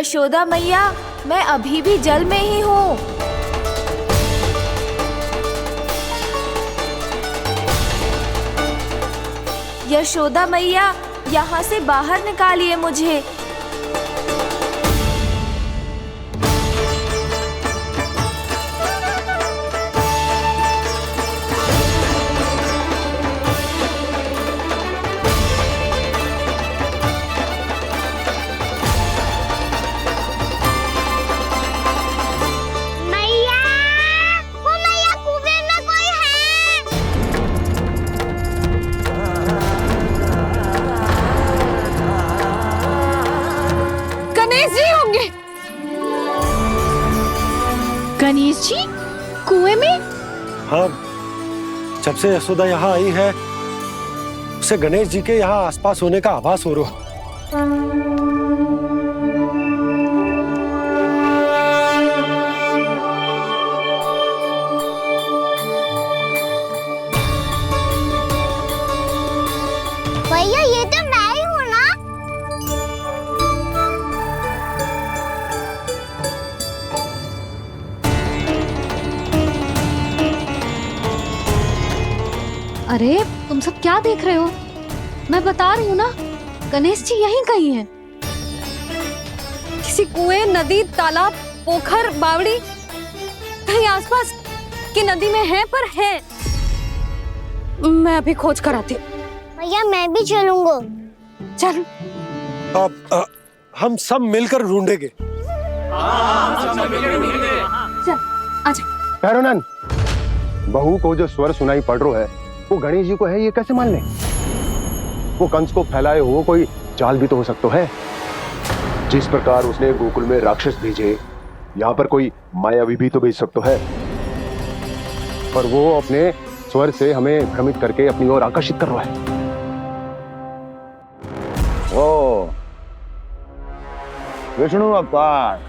यशोदा मैया, मैं अभी भी जल में ही हूँ। यशोदा मैया, यहाँ से बाहर निकालिए मुझे। गणेश जी कुएं में? हाँ, जब से यशोदा यहाँ आई है उसे गणेश जी के यहाँ आसपास होने का आभास हो रहा। भैया ये तो मैं ही हूँ ना। अरे तुम सब क्या देख रहे हो? मैं बता रही हूँ ना, गणेश जी यहीं कहीं हैं। किसी कुएं, नदी, तालाब, पोखर, बावड़ी कहीं आसपास की नदी में है, पर है। मैं अभी खोज कर आती हूँ। भैया मैं भी चलूंगा। चल। अब हम सब मिलकर ढूंढेंगे। चल आजा। पैरोनन, बहू को जो स्वर सुनाई पड़ रहा है वो गणेश जी को है, ये कैसे मान ले? वो कंस को फैलाए हो कोई चाल भी तो हो सकता है। जिस प्रकार उसने गोकुल में राक्षस भेजे, यहाँ पर कोई मायावी भी तो भेज सकता है। पर वो अपने स्वर से हमें भ्रमित करके अपनी ओर आकर्षित कर रहा है। ओ, विष्णु अवतार।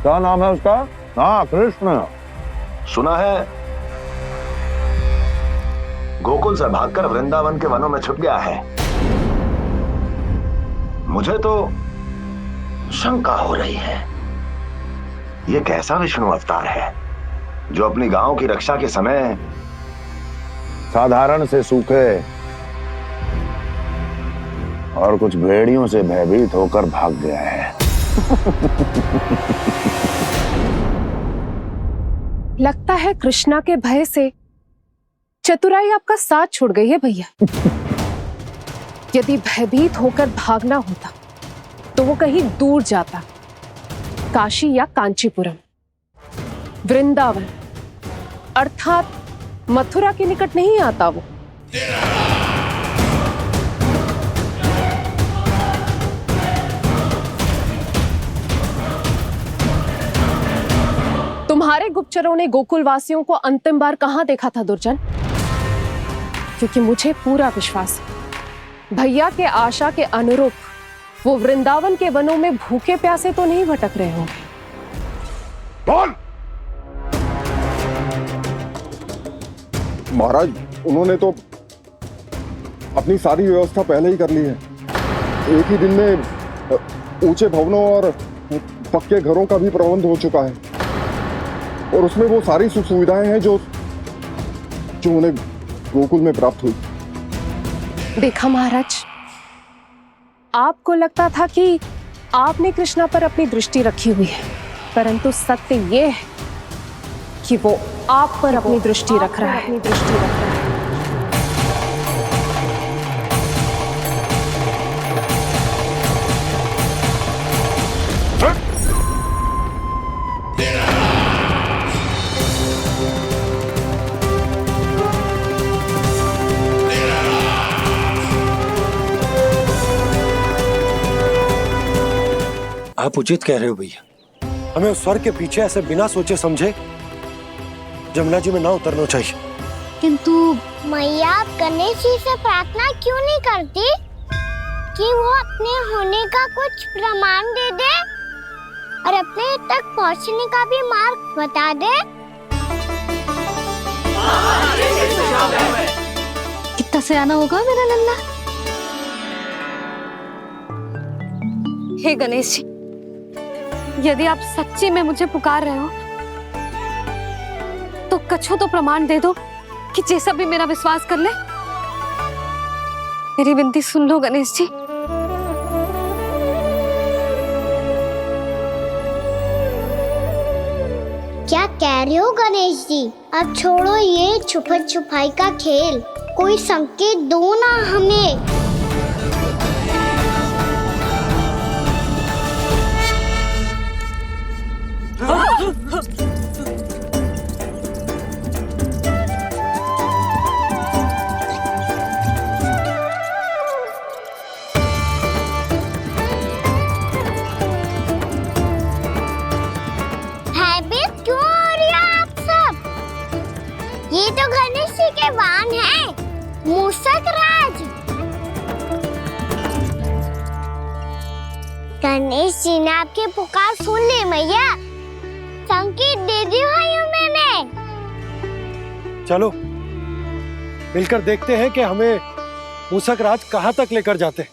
क्या नाम है उसका? हाँ, कृष्ण। सुना है गोकुल से भागकर वृंदावन के वनों में छुप गया है। मुझे तो शंका हो रही है, ये कैसा विष्णु अवतार है जो अपनी गांव की रक्षा के समय साधारण से सूखे और कुछ भेड़ियों से भयभीत होकर भाग गया है। लगता है कृष्णा के भय से चतुराई आपका साथ छोड़ गई है भैया। यदि भयभीत होकर भागना होता तो वो कहीं दूर जाता, काशी या कांचीपुरम, वृंदावन अर्थात मथुरा के निकट नहीं आता वो। तुम्हारे गुप्तचरों ने गोकुल वासियों को अंतिम बार कहां देखा था दुर्जन? क्योंकि मुझे पूरा विश्वास है भैया के आशा के अनुरूप वो वृंदावन के वनों में भूखे प्यासे तो नहीं भटक रहे होंगे। बोल! महाराज, उन्होंने तो अपनी सारी व्यवस्था पहले ही कर ली है। एक ही दिन में ऊंचे भवनों और पक्के घरों का भी प्रबंध हो चुका है, और उसमें वो सारी सुख सुविधाएं हैं जो उन्हें गोकुल में प्राप्त हुई। देखा महाराज, आपको लगता था कि आपने कृष्णा पर अपनी दृष्टि रखी हुई है, परंतु सत्य ये है कि वो आप पर अपनी दृष्टि रख रहा है। आप उचित कह रहे हो भैया, हमें उस स्वर के पीछे ऐसे बिना सोचे समझे जमुना जी में ना उतरना चाहिए। किंतु मैया, आप गणेश जी से प्रार्थना क्यों नहीं करती कि वो अपने होने का कुछ प्रमाण दे दे और अपने तक पहुंचने का भी मार्ग बता दे? कितना सयाना होगा मेरा लल्ला। हे गणेश जी, यदि आप सच्ची में मुझे पुकार रहे हो तो कछु तो प्रमाण दे दो कि जैसा भी मेरा विश्वास कर ले। मेरी विनती सुन लो गणेश जी। क्या कह रहे हो गणेश जी? अब छोड़ो ये छुपन छुपाई का खेल, कोई संकेत दो ना हमें। भयभीत क्यों हो रही हो आप सब? ये तो गणेश जी के वाहन हैं, मूषक राज। गणेश जी ने आपकी पुकार सुन ली मैया, संकेत दे दी भाइयों मैंने। चलो मिलकर देखते हैं कि हमें मूषक राज कहाँ तक लेकर जाते हैं।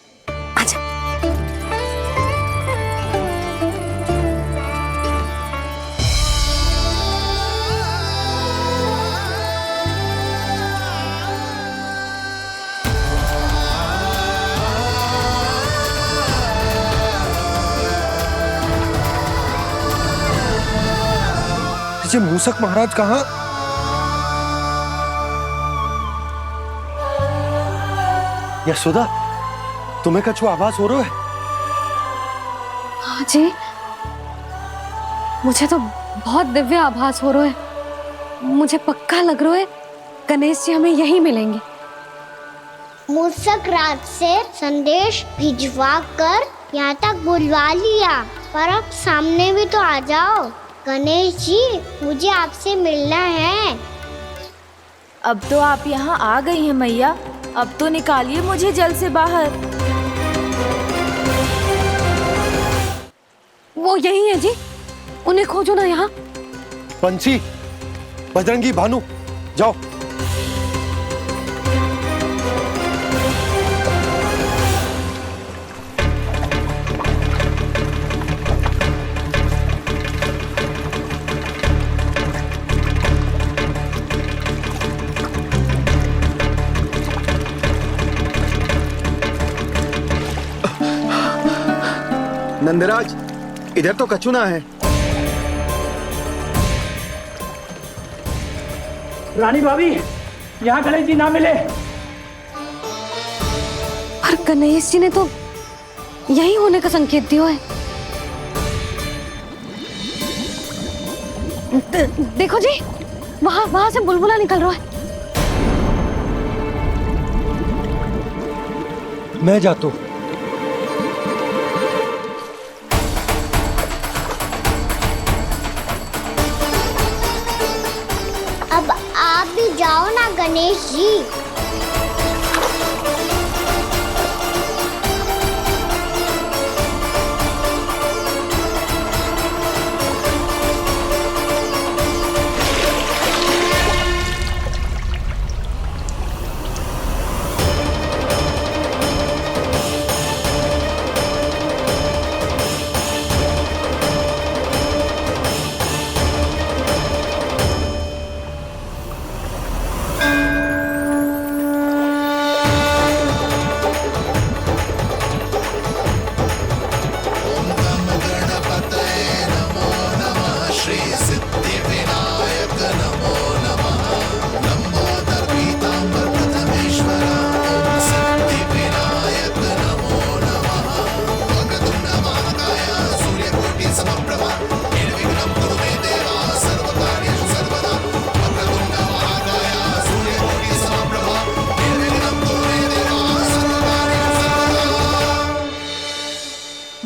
ये मूषक महाराज कहाँ? यशोदा, तुम्हें कछु आभास हो रहा है? हाँ जी, मुझे तो बहुत दिव्य आभास हो रहा है। मुझे पक्का लग रहा है गणेश जी हमें यहीं मिलेंगे। मूषक राज से संदेश भिजवा कर यहाँ तक बुलवा लिया, पर अब सामने भी तो आ जाओ। गणेश जी, मुझे आपसे मिलना है। अब तो आप यहाँ आ गई हैं मैया, अब तो निकालिए मुझे जल से बाहर। वो यही है जी, उन्हें खोजो ना यहाँ। पंछी, बजरंगी, भानु, जाओ। नंदराज, इधर तो कछुना है। रानी भाभी, यहाँ गणेश जी ना मिले। पर गणेश जी ने तो यही होने का संकेत दिया है। देखो जी, वहां से बुलबुला निकल रहा है। मैं जाता हूँ। अब आप भी जाओ ना गणेश जी।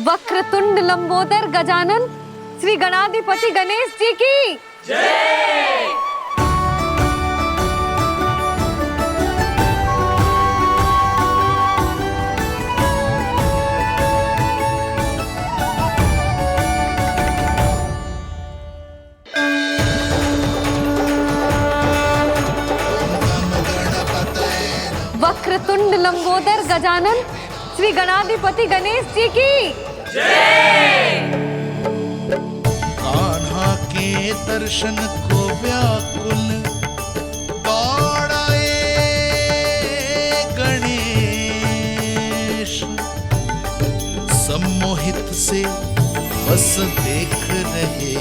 वक्रतुंड लंबोदर गजानन श्री गणाधिपति गणेश जी की जय। वक्रतुंड लंबोदर गजानन श्री गणाधिपति गणेश जी की जय। दर्शन को व्याकुल दौड़ाए गणेश। सम्मोहित से बस देख रहे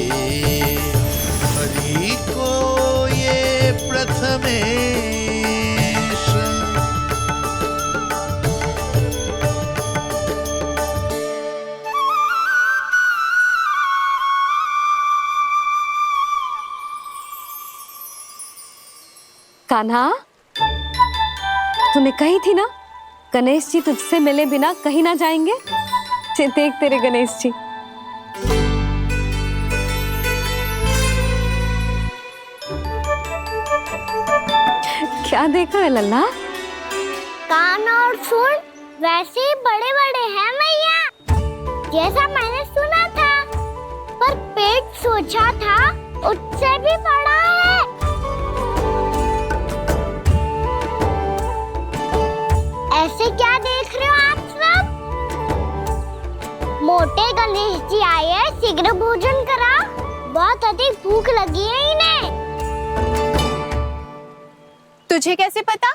हरि को ये प्रथमेश। कान्हा, तूने कही थी ना गणेश जी तुझसे मिले बिना कहीं ना जाएंगे। देख तेरे गणेश जी। क्या देख रहे लल्ला? कान और सुन वैसे ही बड़े बड़े हैं मैया, जैसा मैंने सुना था, पर पेट सोचा था उससे भी बड़ा है। ऐसे क्या देख रहे हो आप सब? मोटे गणेश जी आए हैं, शीघ्र भोजन करा, बहुत अधिक भूख लगी है इन्हें। तुझे कैसे पता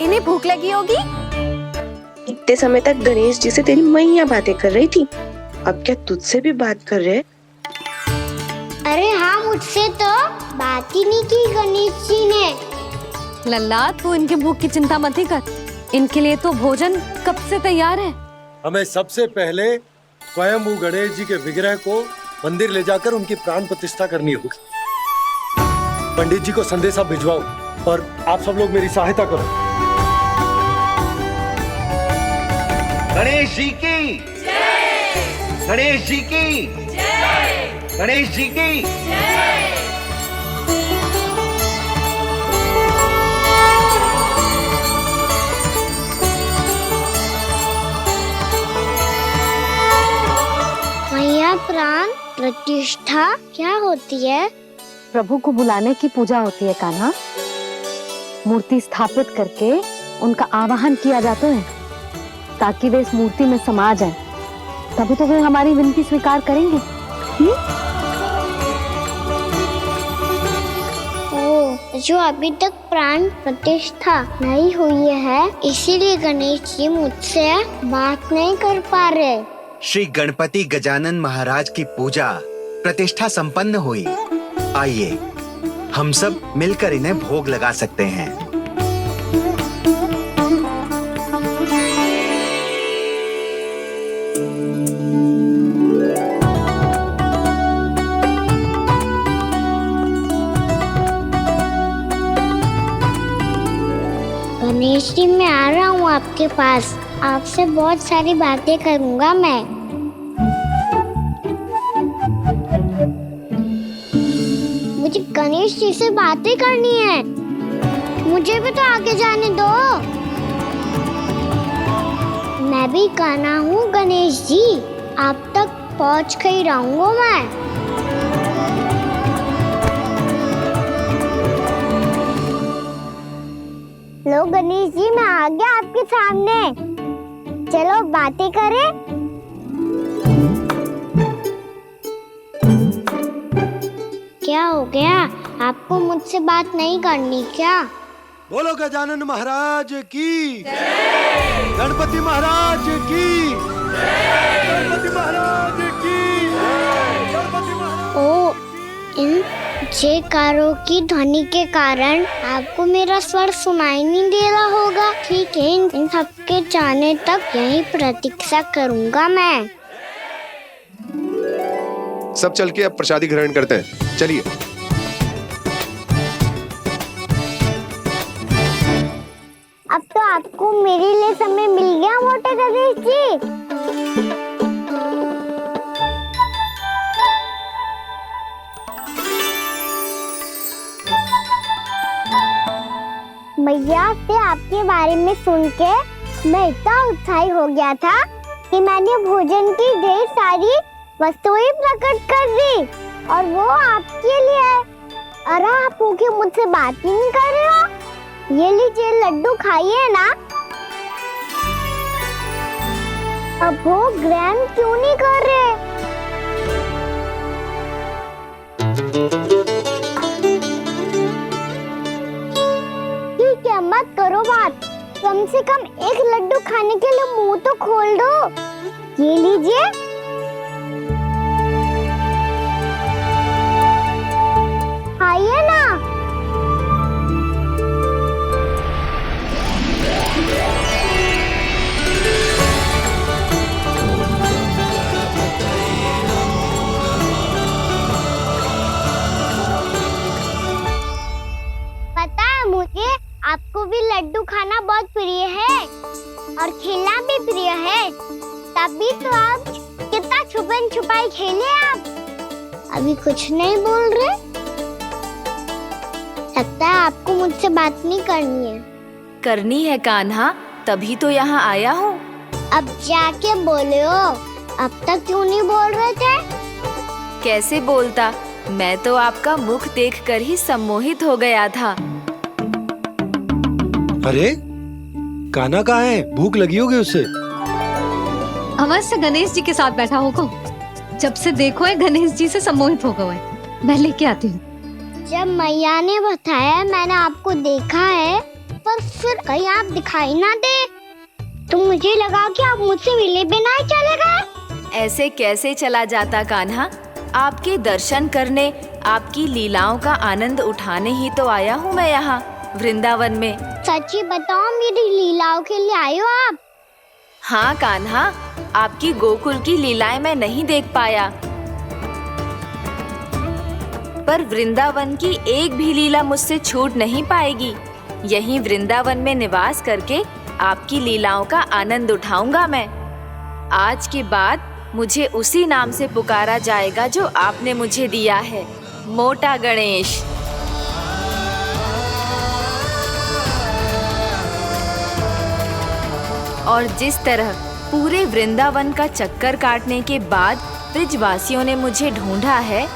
इन्हें भूख लगी होगी? इतने समय तक गणेश जी से तेरी मैया बातें कर रही थी, अब क्या तुझसे भी बात कर रहे? अरे हाँ, मुझसे तो बात ही नहीं की गणेश जी ने। लल्ला, तू इनकी भूख की चिंता मत ही कर, इनके लिए तो भोजन कब से तैयार है। हमें सबसे पहले स्वयं गणेश जी के विग्रह को मंदिर ले जाकर उनकी प्राण प्रतिष्ठा करनी होगी। पंडित जी को संदेशा भिजवाओ और आप सब लोग मेरी सहायता करो। गणेश जी की जय! गणेश जी की जय! गणेश जी की जय! मैया, प्राण प्रतिष्ठा क्या होती है? प्रभु को बुलाने की पूजा होती है कान्हा। मूर्ति स्थापित करके उनका आवाहन किया जाता है ताकि वे इस मूर्ति में समा जाएं। तभी तो वे हमारी विनती स्वीकार करेंगे। जो अभी तक प्राण प्रतिष्ठा नहीं हुई है, इसीलिए गणेश जी मुझसे बात नहीं कर पा रहे। श्री गणपति गजानन महाराज की पूजा प्रतिष्ठा संपन्न हुई। आइए हम सब मिलकर इन्हें भोग लगा सकते हैं। गणेश जी, मैं आ रहा हूँ आपके पास, आपसे बहुत सारी बातें करूँगा मैं। मुझे गणेश जी से बातें करनी है, मुझे भी तो आगे जाने दो। मैं भी कान्हा हूँ गणेश जी, आप तक पहुँच कर ही रहूँगा मैं। लो गणेश जी, मैं आ गया आपके सामने, चलो बातें करें। क्या हो गया, आपको मुझसे बात नहीं करनी क्या? बोलो गजानन महाराज की जय! गणपति महाराज की जय! गणपति महाराज की जय! गणपति महाराज। ओ, इन जयकारों की ध्वनि के कारण आपको मेरा स्वर सुनाई नहीं दे रहा होगा। ठीक है, इन सबके जाने तक यही प्रतीक्षा करूंगा मैं। सब चल के अब प्रसादी ग्रहण करते हैं, चलिए। अब तो आपको मेरे लिए समय मिल गया मोटे गणेश जी। मैया से आपके बारे में सुन के मैं इतना उत्साही हो गया था कि मैंने भोजन की ढेर सारी वस्तुएं प्रकट कर दी, और वो आपके लिए। अरे आप भूखे मुझसे बात ही नहीं कर रहे हो। ये लीजिए लड्डू, खाइए ना। अब वो ग्रहण क्यों नहीं कर रहे? खाना बहुत प्रिय है और खेलना भी प्रिय है, तभी तो आप कितना छुपन छुपाई खेले आप। अभी कुछ नहीं बोल रहे? लगता है आपको मुझसे बात नहीं करनी है। करनी है कान्हा, तभी तो यहाँ आया हूँ। अब जाके बोले हो, अब तक क्यों नहीं बोल रहे थे? कैसे बोलता, मैं तो आपका मुख देखकर ही सम्मोहित हो गया था। अरे कान्हा कहाँ है? भूख लगी होगी उसे। अवश्य गणेश जी के साथ बैठा होगा। जब से देखो है गणेश जी से सम्मोहित हो गए। मैं लेके आती हूँ। जब मैया ने बताया मैंने आपको देखा है, पर फिर कहीं आप दिखाई ना दे, तो मुझे लगा कि आप मुझसे मिले बिना ही चले गए। ऐसे कैसे चला जाता कान्हा? आपके दर्शन करने, आपकी लीलाओं का आनंद उठाने ही तो आया हूँ मैं यहाँ वृंदावन में। सच्ची बताओ, मेरी लीलाओं के लिए आए हो आप? हाँ कान्हा, आपकी गोकुल की लीलाएं मैं नहीं देख पाया, पर वृंदावन की एक भी लीला मुझसे छूट नहीं पाएगी। यहीं वृंदावन में निवास करके आपकी लीलाओं का आनंद उठाऊंगा मैं। आज के बाद मुझे उसी नाम से पुकारा जाएगा जो आपने मुझे दिया है, मोटा गणेश। और जिस तरह पूरे वृंदावन का चक्कर काटने के बाद ब्रिजवासियों ने मुझे ढूंढा है,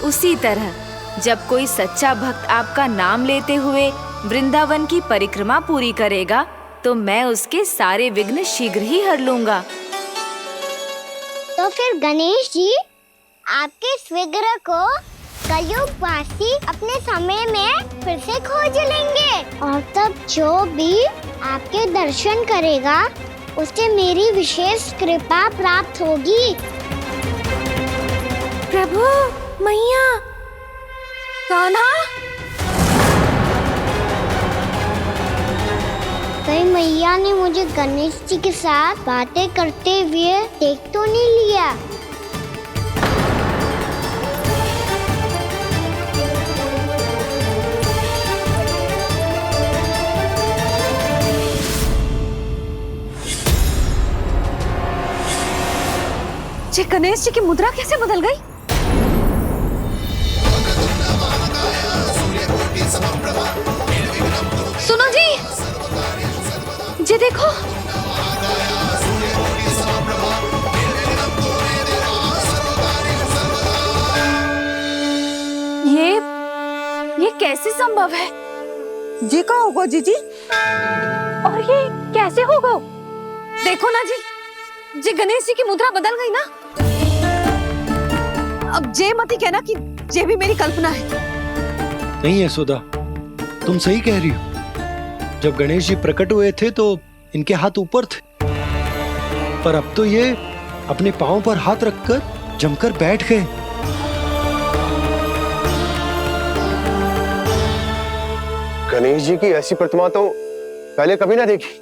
उसी तरह जब कोई सच्चा भक्त आपका नाम लेते हुए वृंदावन की परिक्रमा पूरी करेगा, तो मैं उसके सारे विघ्न शीघ्र ही हर लूंगा। तो फिर गणेश जी, आपके इस विग्रह को कलयुग वासी अपने समय में फिर से खोज लेंगे, और तब जो भी आपके दर्शन करेगा उसे मेरी विशेष कृपा प्राप्त होगी। प्रभु, मैया, कान्हा। कहीं मैया ने मुझे गणेश जी के साथ बातें करते हुए देख तो नहीं लिया? ये गणेश जी की मुद्रा कैसे बदल गई? सुनो जी, ये देखो। ये कैसे संभव है? जी का होगा जीजी? और ये कैसे होगा? देखो ना जी, जे गणेश जी की मुद्रा बदल गई ना। अब जे मत ही कहना कि जे भी मेरी कल्पना है। नहीं यशोदा, तुम सही कह रही हो। जब गणेश जी प्रकट हुए थे तो इनके हाथ ऊपर थे, पर अब तो ये अपने पांव पर हाथ रखकर जमकर बैठ गए। गणेश जी की ऐसी प्रतिमा तो पहले कभी ना देखी।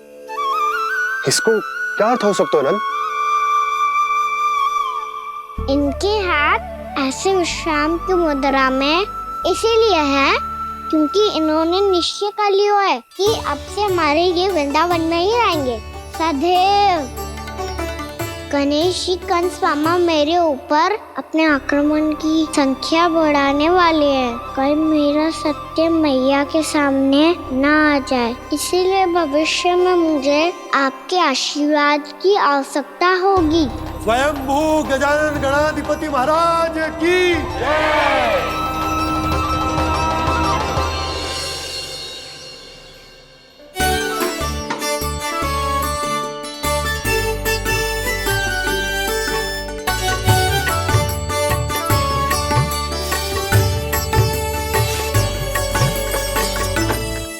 इसको क्या अर्थ हो सकता है नंद? इनके हाथ ऐसे विश्राम की मुद्रा में इसीलिए है क्योंकि इन्होंने निश्चय कर लिया है कि अब से हमारे ये वृंदावन में ही रहेंगे सदैव। गणेश जी कंस मामा मेरे ऊपर अपने आक्रमण की संख्या बढ़ाने वाले हैं, कहीं मेरा सत्य मैया के सामने ना आ जाए। इसीलिए भविष्य में मुझे आपके आशीर्वाद की आवश्यकता होगी। स्वयंभू गजानन गणाधिपति महाराज की जय।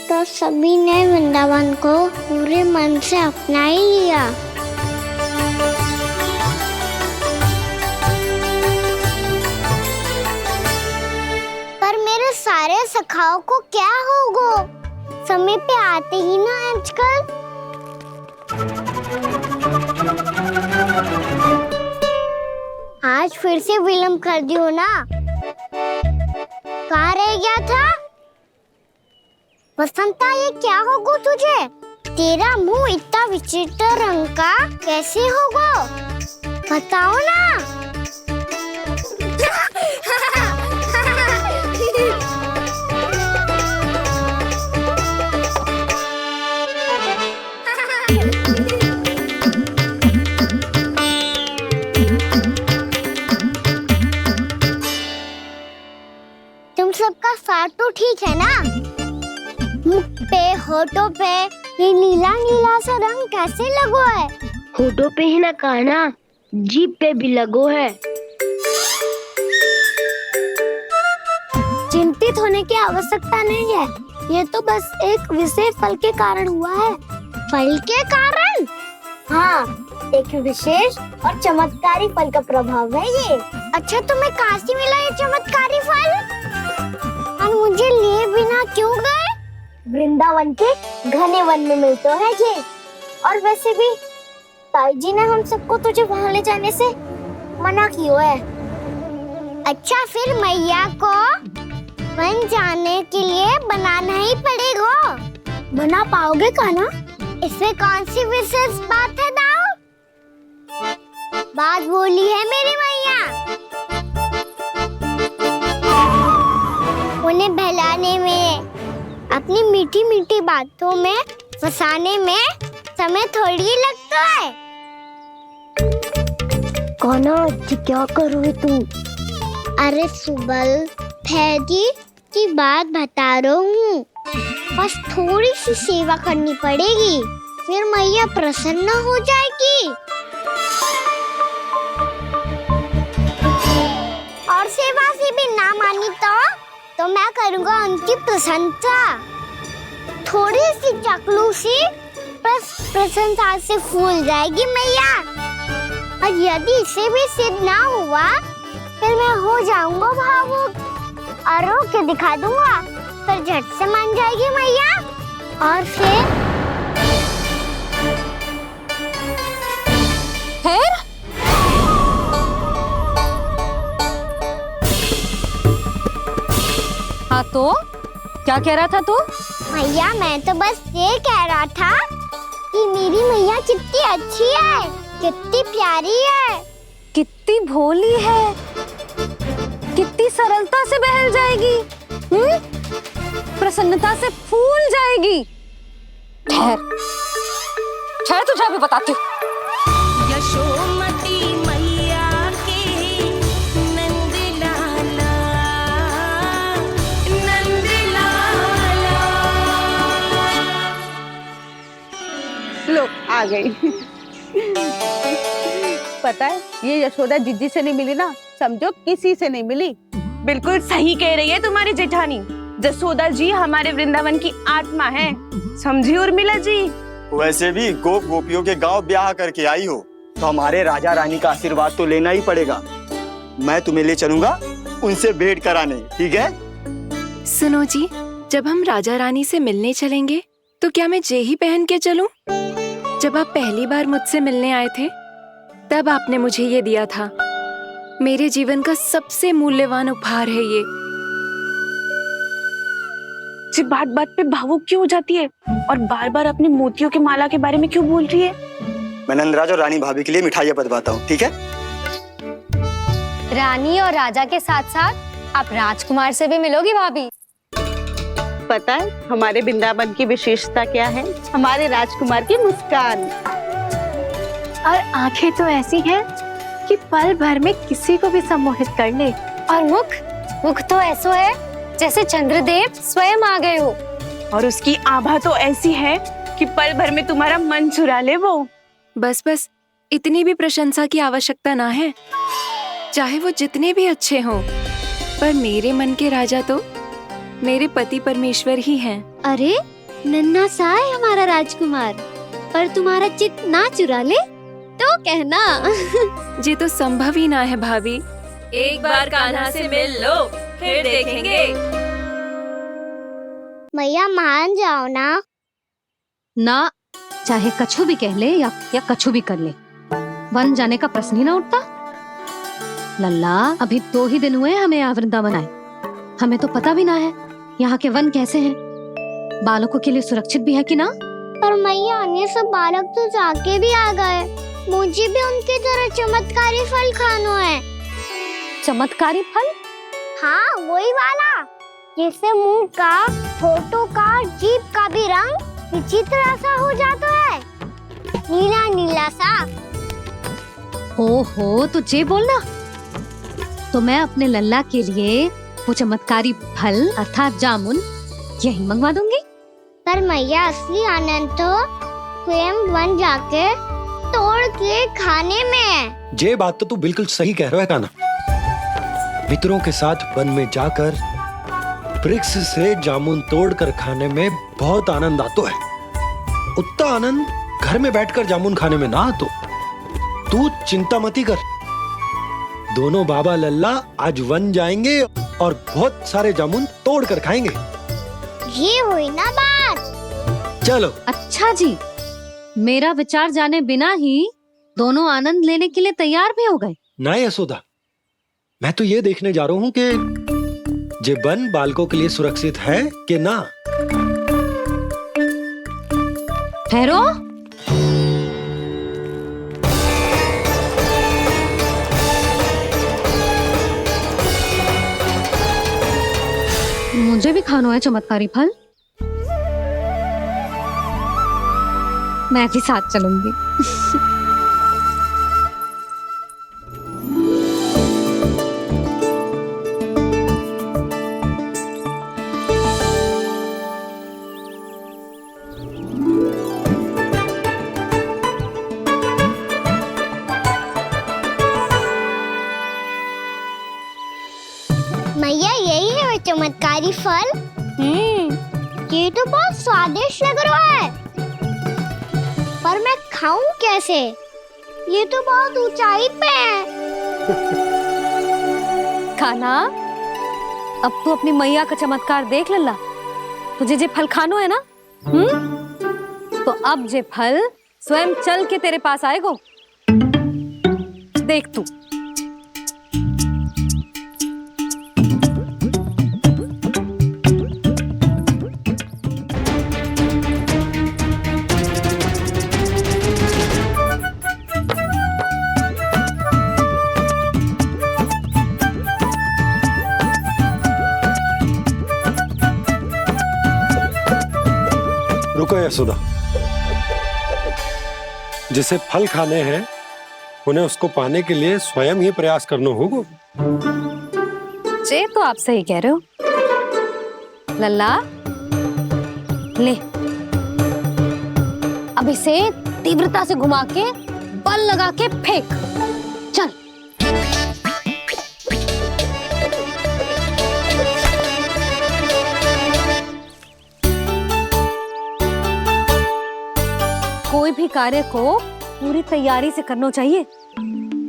तो सभी ने वृंदावन को पूरे मन से अपना ही लिया। पर मेरे सारे सखाओं को क्या होगा? समय पे आते ही ना आजकल। आज फिर से विलंब कर दियो ना। कहाँ रह गया था? वसंता, ये क्या होगा तुझे? तेरा मुंह इतना विचित्र रंग का कैसे होगा? बताओ ना। तुम सबका साथ तो ठीक है ना? मुख पे, होठों पे ये नीला नीला सा रंग कैसे लगो है? होठों पे ही ना कान्हा, जीभ पे भी लगो है। चिंतित होने की आवश्यकता नहीं है, ये तो बस एक विशेष फल के कारण हुआ है। फल के कारण? हाँ, एक विशेष और चमत्कारी फल का प्रभाव है ये। अच्छा, तुम्हें कहाँ से मिला ये चमत्कारी फल? और मुझे लिए बिना क्यों गए? वृंदावन के घने वन में मिलते है ये। और वैसे भी ताई जी ने हम सबको तुझे वहाँ ले जाने से मना किया है। अच्छा, फिर मैया को वन जाने के लिए बनाना ही पड़ेगा। बना पाओगे कान्हा? इसमें कौन सी विशेष बात है दाऊ? बात बोली है मेरी मैया। उन्हें बहलाने में, अपनी मीठी मीठी बातों में फंसाने में समय थोड़ी लगता है। कान्हा, क्या करोगे तुम? अरे सुबल, फैजी की बात बता रहा हूँ। बस थोड़ी सी सेवा करनी पड़ेगी, फिर मैया प्रसन्न हो जाएगी। और सेवा से भी ना मानी तो मैं करूँगा उनकी प्रशंसा। थोड़ी सी चकलूसी बस प्रशंसा से फूल जाएगी मैया। और यदि इसे भी सिद्ध ना हुआ, फिर मैं हो जाऊंगा भावुक और रो के दिखा दूंगा, फिर झट से मान जाएगी मैया। और फिर हाँ तो क्या कह रहा था तू? मैया, मैं तो बस ये कह रहा था कि मेरी मैया कितनी अच्छी है, कितनी प्यारी है, कितनी भोली है, कितनी सरलता से बहल जाएगी, प्रसन्नता से फूल जाएगी। ठहर ठहर, तुझे अभी बताती हूँ। यशोमती मैया के नंद लाला, नंद लाला। लो आ गई। पता है, ये यशोदा जीजी से नहीं मिली ना, समझो किसी से नहीं मिली। बिल्कुल सही कह रही है तुम्हारी जेठानी। यशोदा जी हमारे वृंदावन की आत्मा है, समझी उर्मिला जी? वैसे भी गोप गोपियों के गांव ब्याह करके आई हो, तो हमारे राजा रानी का आशीर्वाद तो लेना ही पड़ेगा। मैं तुम्हें ले चलूंगा उनसे भेंट कराने, ठीक है? सुनो जी, जब हम राजा रानी से मिलने चलेंगे तो क्या मैं जे ही पहन के चलूं? जब आप पहली बार मुझसे मिलने आए थे, तब आपने मुझे ये दिया था। मेरे जीवन का सबसे मूल्यवान उपहार है ये। सिर्फ बात बात पे भावुक क्यों हो जाती है और बार बार अपनी मोतियों के माला के बारे में क्यों बोल रही है? मैं नंदराज और रानी भाभी के लिए मिठाइयाँ बंटवाता हूँ, ठीक है? रानी और राजा के साथ साथ आप राजकुमार से भी मिलोगी भाभी। पता है हमारे वृंदावन की विशेषता क्या है? हमारे राजकुमार की मुस्कान। और आंखें तो ऐसी हैं कि पल भर में किसी को भी सम्मोहित कर ले। और मुख तो ऐसा है जैसे चंद्रदेव स्वयं आ गए हो। और उसकी आभा तो ऐसी है कि पल भर में तुम्हारा मन चुरा ले वो। बस बस, इतनी भी प्रशंसा की आवश्यकता ना है। चाहे वो जितने भी अच्छे हों, पर मेरे मन के राजा तो मेरे पति परमेश्वर ही हैं। अरे नन्हा सा है हमारा राजकुमार, पर तुम्हारा चित्त ना चुरा ले तो कहना। ये तो संभव ही ना है भाभी। एक बार कान्हा से मिल लो, फिर देखेंगे। मैया मान जाओ ना। ना, चाहे कछु भी कह ले या कछु भी कर ले, वन जाने का प्रश्न ही ना उठता। लल्ला, अभी 2 ही दिन हुए हमें यहाँ वृंदावन आए, हमें तो पता भी ना है यहाँ के वन कैसे हैं, बालकों के लिए सुरक्षित भी है कि ना। पर मैया अन्य सब बालक तो जाके भी आ गए। मुझे भी उनकी तरह चमत्कारी फल खाना है। चमत्कारी फल? हाँ, वही वाला जिससे मुंह का, होठों का, जीभ का भी रंग विचित्र सा हो जाता है, नीला नीला सा। हो तो जे बोलना। तो मैं अपने लल्ला के लिए वो चमत्कारी फल अर्थात जामुन यही मंगवा दूंगी। पर मैया असली आनंद तो स्वयं वन जाके तोड़ के खाने में है। ये बात तो तू बिल्कुल सही कह रहा है कान्हा। मित्रों के साथ वन में जाकर वृक्ष से जामुन तोड़कर खाने में बहुत आनंद आता है। उतना आनंद घर में बैठकर जामुन खाने में ना आतो। तू चिंता मती कर, दोनों बाबा लल्ला आज वन जाएंगे और बहुत सारे जामुन तोड़कर खाएंगे। ये हुई ना बात। चलो। अच्छा जी, मेरा विचार जाने बिना ही दोनों आनंद लेने के लिए तैयार भी हो गए। ना यशोदा, मैं तो ये देखने जा रहा हूँ कि ये वन बालकों के लिए सुरक्षित है कि ना। ठहरो। मुझे भी खाना है चमत्कारी फल। मैं भी साथ चलूंगी। मैया यही है वो चमत्कारी फल। ये तो बहुत स्वादिष्ट लग रहा है, पर मैं खाऊं कैसे? ये तो बहुत ऊंचाई पे है। खाना, अब तू अपनी मैया का चमत्कार देख लल्ला। तुझे जे फल खानो है ना, तो अब जे फल स्वयं चल के तेरे पास आएगो। देख तू। रुको यशोदा, जिसे फल खाने हैं उन्हें उसको पाने के लिए स्वयं ही प्रयास करना होगा। जे तो आप सही कह रहे हो लल्ला। ले, अब इसे तीव्रता से घुमा के बल लगा के फेंक। चल। कोई भी कार्य को पूरी तैयारी से करना चाहिए,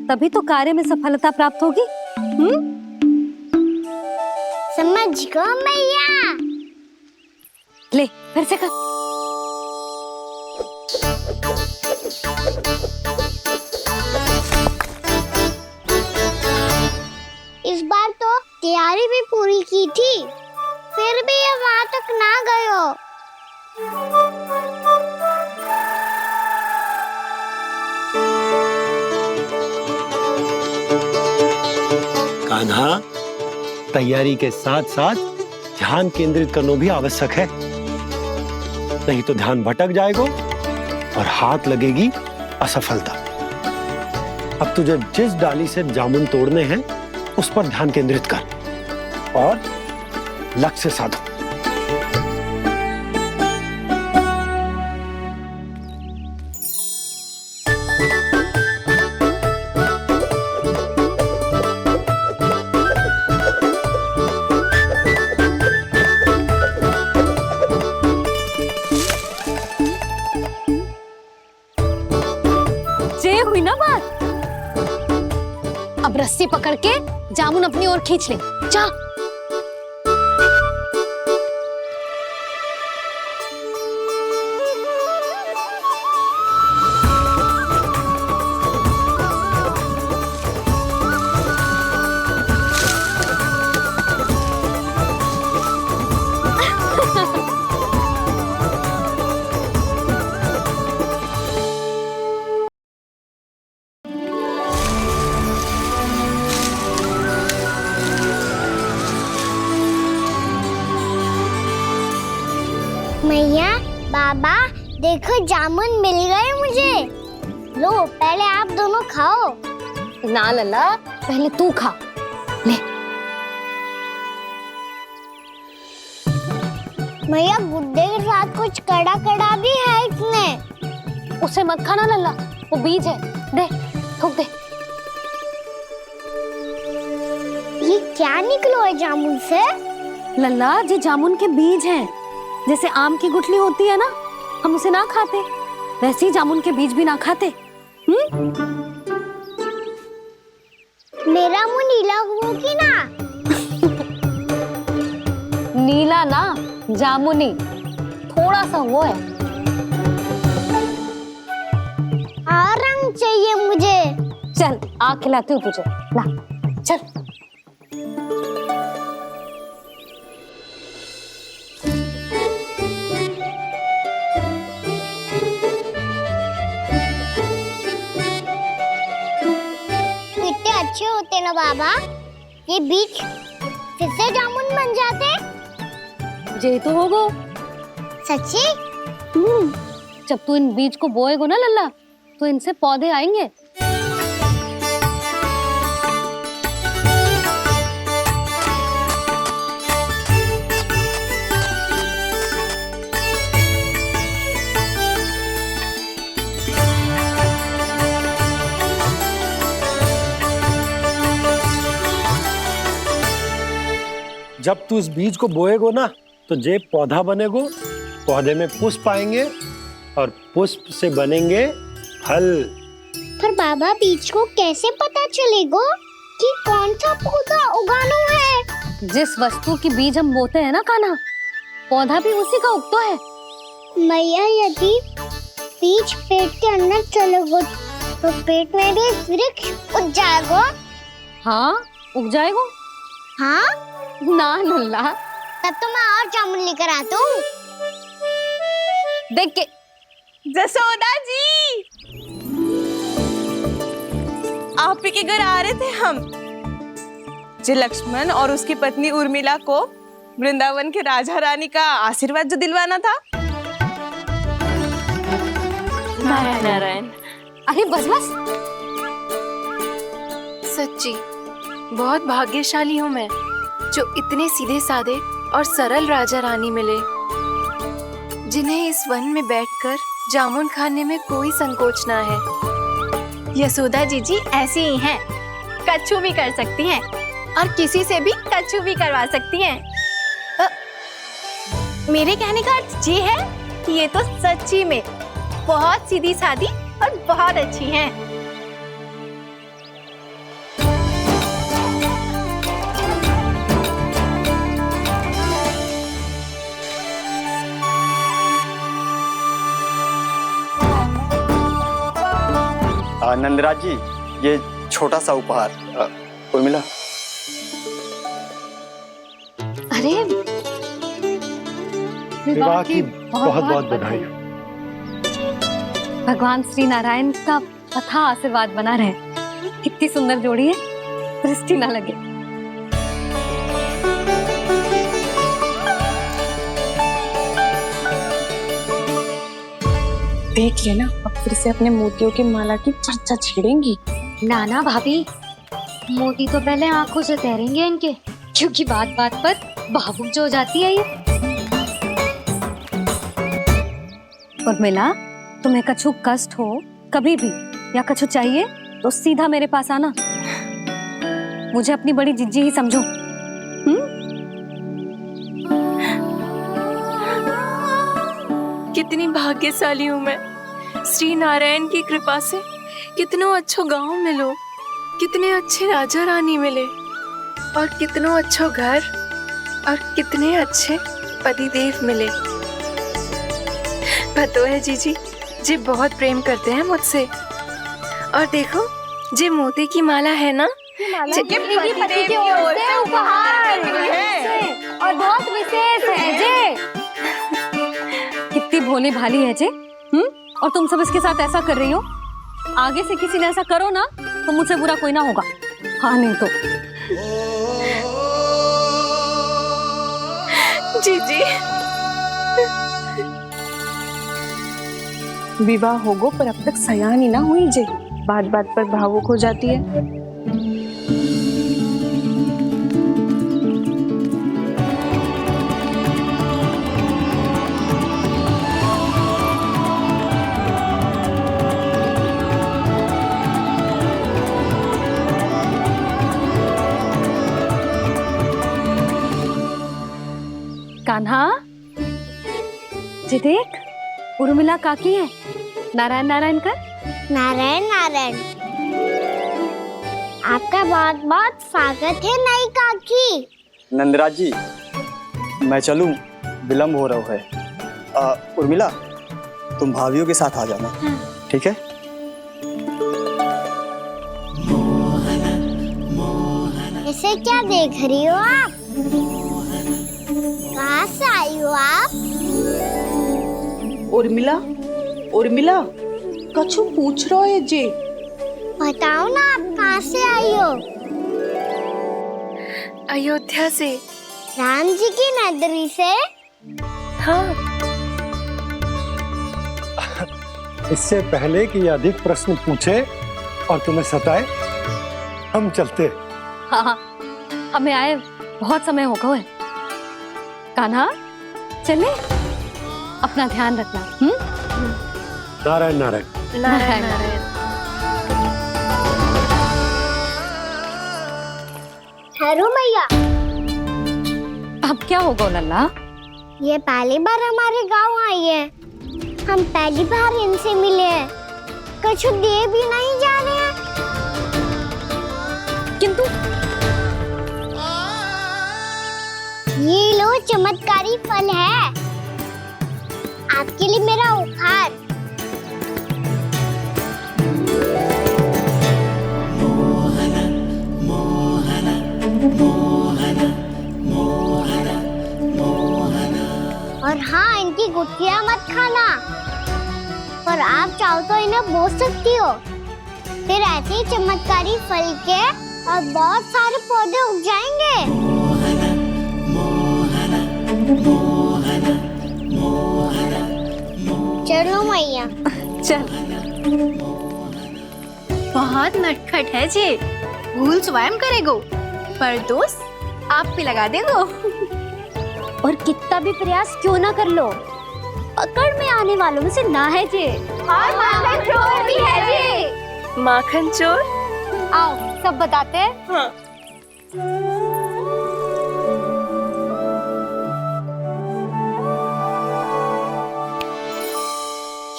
तभी तो कार्य में सफलता प्राप्त होगी। समझ गो मैया। ले, फिर से कर। इस बार तो तैयारी भी पूरी की थी, फिर भी ये वहां तक ना गए हो। कान्हा, तैयारी के साथ साथ ध्यान केंद्रित करना भी आवश्यक है, नहीं तो ध्यान भटक जाएगा और हाथ लगेगी असफलता। अब तुझे जिस डाली से जामुन तोड़ने हैं उस पर ध्यान केंद्रित कर और लक्ष्य साधो। हुई ना बात। अब रस्सी पकड़ के जामुन अपनी ओर खींच ले। जा। बाबा देखो जामुन मिल गए मुझे। लो पहले आप दोनों खाओ। ना लल्ला, पहले तू खा। ले। भैया गुड्डे के साथ कुछ कड़ा कड़ा भी है इसमें। उसे मत खाना लल्ला, वो बीज है। दे, थूक दे। ये क्या निकलो है जामुन से? लल्ला, ये जामुन के बीज हैं। जैसे आम की गुठली होती है ना, हम उसे ना खाते, वैसे ही जामुन के बीज भी ना खाते। मेरा मुंह नीला हुआ कि ना? नीला ना, जामुनी, थोड़ा सा वो है। और रंग चाहिए मुझे। चल आ खिलाती हूँ तुझे, ला चल। कितने अच्छे होते ना बाबा, ये बीज फिर से जामुन बन जाते। जे तो होगो। सच्ची? जब तू इन बीज को बोएगो ना लल्ला, तो इनसे पौधे आएंगे। जब तू इस बीज को बोएगो ना, तो जे पौधा बनेगो, पौधे में पुष्प आएंगे और पुष्प से बनेंगे फल। पर बाबा बीज को कैसे पता चलेगा कि कौन सा पौधा उगाना है? जिस वस्तु की बीज हम बोते हैं ना कान्हा, पौधा भी उसी का उगता है। मैया यदि बीज पेट के अंदर चलेगा तो पेट में भी वृक्ष उग जाएगा। हाँ उग जाएगा। हाँ ना लल्ला, तब तो मैं और जामुन लेकर आता हूँ। देख के। जसोदा जी, आप ही के घर आ रहे थे हम। जो लक्ष्मण और उसकी पत्नी उर्मिला को वृंदावन के राजा रानी का आशीर्वाद जो दिलवाना था। नारायण नारायण। अरे बस बस। सच्ची बहुत भाग्यशाली हूँ मैं, जो इतने सीधे साधे और सरल राजा रानी मिले, जिन्हें इस वन में बैठकर जामुन खाने में कोई संकोच ना है। यशोदा जी ऐसी ही हैं, कच्छू भी कर सकती हैं और किसी से भी कच्छू भी करवा सकती हैं। मेरे कहने का अर्थ ये है कि ये तो सच्ची में बहुत सीधी सादी और बहुत अच्छी हैं। नंदराज जी, ये छोटा सा उपहार। उर्मिला। अरे विवाह की बहुत बहुत बधाई। भगवान श्री नारायण का अथाह आशीर्वाद बना रहे। कितनी सुंदर जोड़ी है, दृष्टि ना लगे। देख लेना, अब फिर से अपने मोतियों की माला की चर्चा छेड़ेंगी। नाना भाभी, मोती तो पहले आंखों से तैरेंगे इनके, क्योंकि बात बात पर भावुक जो हो जाती है ये। उर्मिला, तुम्हें कछु कष्ट हो कभी भी या कछु चाहिए तो सीधा मेरे पास आना। मुझे अपनी बड़ी जिज्जी ही समझो। कितनी भाग्यशाली हूँ मैं, श्री नारायण की कृपा से कितनों अच्छो गांव मिलो, कितने अच्छे राजा रानी मिले और कितनों अच्छो घर और कितने अच्छे पतिदेव मिले। पतो है जीजी, जी बहुत प्रेम करते हैं मुझसे। और देखो, जी मोती की माला है ना, पति की ओर से उपहार है और बहुत विशेष है जे। कितनी भोली भाली है जे। और तुम सब इसके साथ ऐसा कर रही हो। आगे से किसी ने ऐसा करो ना तो मुझसे बुरा कोई ना होगा। हाँ नहीं तो। जीजी विवाह होगो पर अब तक सयान ही ना हुई जे, बात बात पर भावुक हो जाती है। कान्हा, जी देख, उर्मिला काकी है। नारायण नारायण कर। नारायण नारायण। आपका बहुत बहुत स्वागत है नई काकी। नंदराज जी, मैं चलूं, विलम्ब हो रहा है। उर्मिला, तुम भाभियों के साथ आ जाना, ठीक है? इसे क्या देख रही हो आप? कहाँ से आई हो आप? उर्मिला, उर्मिला, कछु पूछ रहा है जी। बताओ ना आप कहाँ से आई हो? अयोध्या से। राम जी की नगरी से? हाँ। इससे पहले कि ये अधिक प्रश्न पूछे और तुम्हें सताए, हम चलते। हाँ हाँ, हमें आए बहुत समय हो गया है। कान्हा, चले, अपना ध्यान रखना। नारायण नारायण। नारायण नारायण। ठहरो मैया। अब क्या होगा लल्ला? ये पहली बार हमारे गांव आई है, हम पहली बार इनसे मिले हैं, कुछ दे भी नहीं जा रहे हैं। किंतु ये लो चमत्कारी फल है, आपके लिए मेरा उपहार। और हाँ, इनकी गुठलियां मत खाना, पर आप चाहो तो इन्हें बो सकती हो, फिर ऐसे ही चमत्कारी फल के और बहुत सारे पौधे उग जाएंगे। चलो मैया। चल। बहुत नटखट है जी, भूल स्वयं करेगो, पर दोस्त आप पे लगा देगो। और कितना भी प्रयास क्यों ना कर लो, पकड़ में आने वालों में से ना है जी। और माखन चोर भी है जी। माखन चोर? आओ सब बताते हैं। हाँ।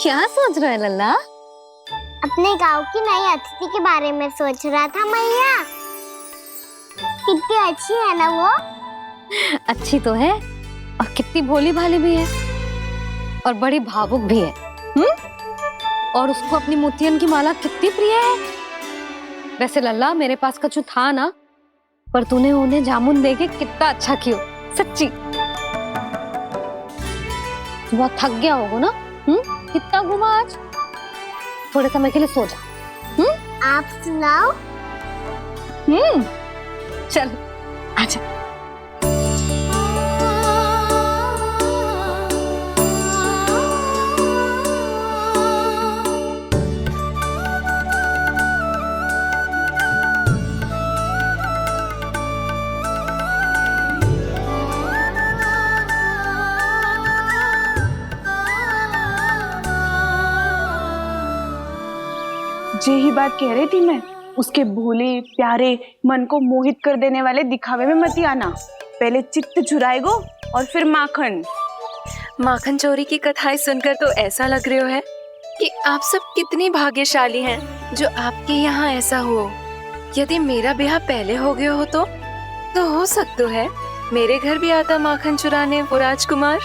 क्या सोच रहे हैं लल्ला? अपने गांव की नई अतिथि के बारे में सोच रहा था मैया। कितनी अच्छी है ना वो? अच्छी तो है, और कितनी भोली भाली भी है, और बड़ी भावुक भी है। और उसको अपनी मोतियन की माला कितनी प्रिय है। वैसे लल्ला, मेरे पास कछु था ना, पर तूने उन्हें जामुन देके कितना अच्छा किया, सच्ची। तू बहुत थक गया होगा ना? कितना घुमा आज? थोड़े समय के लिए सो जा। आप सुनाओ। चल आजा। यही बात कह रही थी मैं, उसके भोले प्यारे मन को मोहित कर देने वाले दिखावे में मत आना। पहले चित्त चुराएगो और फिर माखन। माखन चोरी की कथाएं सुनकर तो ऐसा लग रहा है कि आप सब कितनी भाग्यशाली हैं जो आपके यहाँ ऐसा हो। यदि मेरा ब्याह पहले हो गया हो तो हो सकता है मेरे घर भी आता माखन चुराने वो राजकुमार।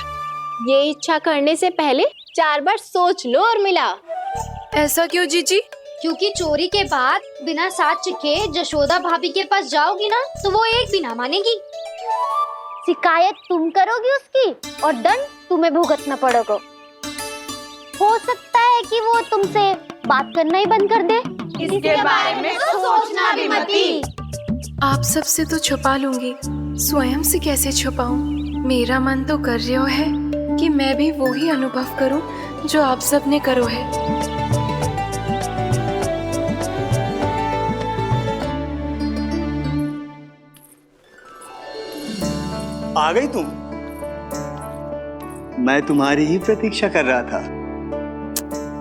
ये इच्छा करने से पहले 4 बार सोच लो उर्मिला। ऐसा क्यों जीजी? क्योंकि चोरी के बाद बिना साथ चिखे जशोदा भाभी के पास जाओगी ना, तो वो एक भी ना मानेगी। शिकायत तुम करोगी उसकी और दंड तुम्हें भुगतना पड़ेगा। हो सकता है कि वो तुमसे बात करना ही बंद कर दे। इसके बारे में तो सोचना भी मती। आप सबसे तो छुपा लूंगी, स्वयं से कैसे छुपाऊं? मेरा मन तो कर रहा है कि मैं भी वो ही अनुभव करूं जो आप सब ने करो है। आ गई तुम? मैं तुम्हारी ही प्रतीक्षा कर रहा था।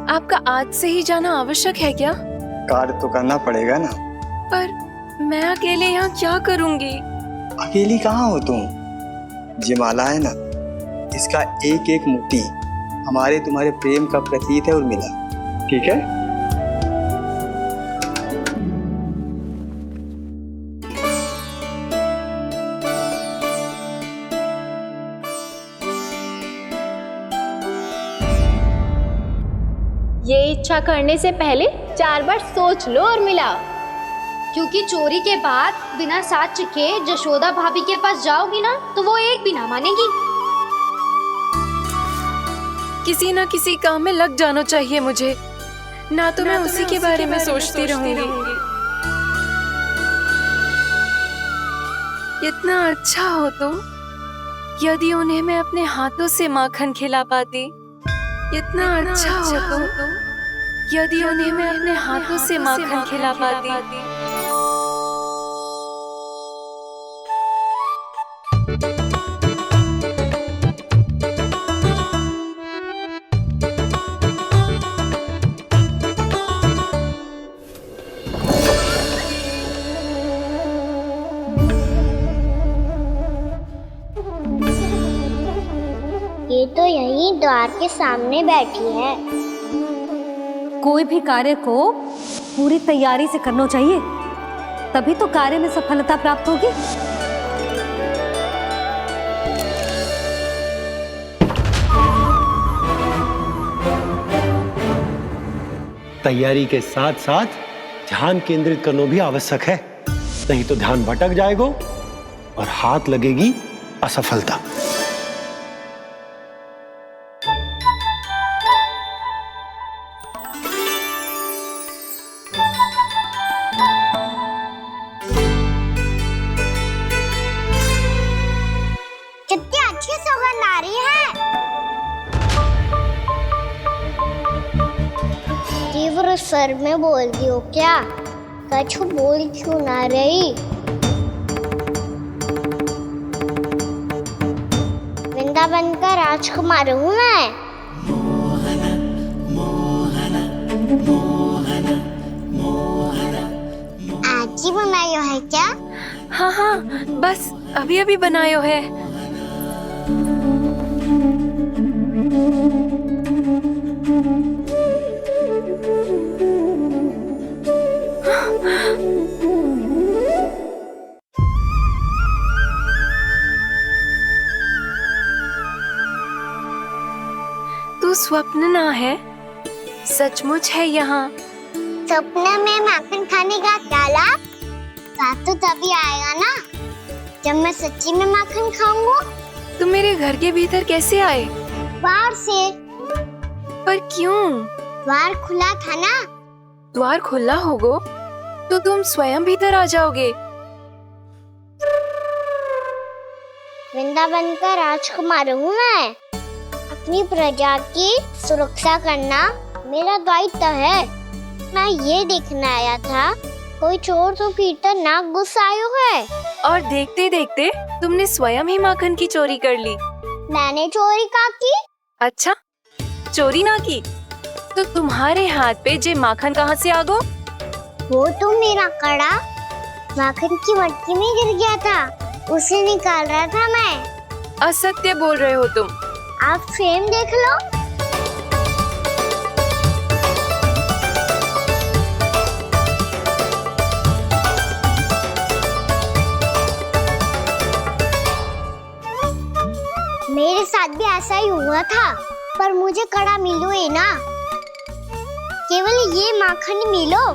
आपका आज से ही जाना आवश्यक है क्या? कार्य तो करना पड़ेगा ना। पर मैं अकेले यहाँ क्या करूंगी? अकेली कहाँ हो तुम? ये माला है ना, इसका एक एक मोती हमारे तुम्हारे प्रेम का प्रतीक है उर्मिला, ठीक है? ये इच्छा करने से पहले 4 बार सोच लो उर्मिला, क्योंकि चोरी के बाद बिना साक्ष्य के जशोदा भाभी के पास जाओगी ना तो वो एक भी ना मानेगी। किसी ना किसी काम में लग जाना चाहिए मुझे, ना तो मैं उसी के बारे में सोचती रहूंगी। इतना अच्छा हो तो यदि उन्हें मैं अपने हाथों से माखन खिला पाती। इतना अच्छा हो तो यदि उन्हें मैं अपने हाथों से माखन खिला पाती। ये तो यहीं द्वार के सामने बैठी है। कोई भी कार्य को पूरी तैयारी से करना चाहिए, तभी तो कार्य में सफलता प्राप्त होगी। तैयारी के साथ साथ ध्यान केंद्रित करना भी आवश्यक है, नहीं तो ध्यान भटक जाएगा और हाथ लगेगी असफलता। कितनी अच्छी सुगंध आ रही है। तीव्र स्वर में बोलती हो क्या? कछु बोल क्यों ना रही? वृंदावन का राजकुमार हूँ मैं। आज ही बनायो है क्या? हाँ हाँ, बस अभी अभी बनायो है। तू स्वप्न ना है, सचमुच है यहाँ। सपने में माखन खाने का क्या लाभ? रात तो तभी आएगा ना जब मैं सच्ची में माखन खाऊंगा। तुम मेरे घर के भीतर कैसे आए? बाहर से। पर क्यों? द्वार खुला था ना। द्वार खुला होगा तो तुम स्वयं भीतर आ जाओगे। वृंदावन का राजकुमार हूँ मैं। अपनी प्रजा की सुरक्षा करना मेरा दायित्व है। मैं ये देखने आया था कोई चोर तो कीर्तन ना घुस आयो है। और देखते देखते तुमने स्वयं ही माखन की चोरी कर ली। मैंने चोरी का की? अच्छा, चोरी ना की तो तुम्हारे हाथ पे जे माखन कहाँ से आ गो? वो तो मेरा कड़ा माखन की मटकी में गिर गया था, उसे निकाल रहा था मैं। असत्य बोल रहे हो तुम। आप फ्रेम देख लो। मेरे साथ भी ऐसा ही हुआ था, पर मुझे कड़ा मिलो है ना, केवल ये माखन मिलो।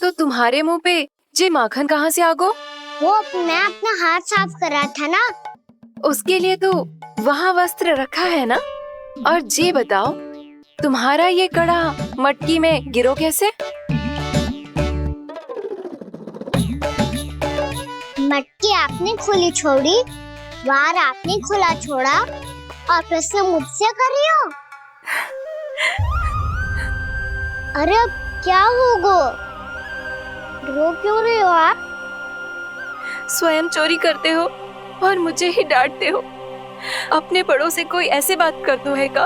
तो तुम्हारे मुंह पे जे माखन कहाँ से आ गो? वो मैं अपना हाथ साफ कर रहा था ना। उसके लिए तो वहाँ वस्त्र रखा है ना। और जे बताओ, तुम्हारा ये कड़ा मटकी में गिरो कैसे? मटकी आपने खुली छोड़ी, द्वार आपने खुला छोड़ा, और प्रश्न मुझसे कर रही हो? अरे अब क्या होगा? रो क्यों रहे हो आप? स्वयं चोरी करते हो और मुझे ही डांटते हो। अपने बड़ों से कोई ऐसे बात कर दो है का?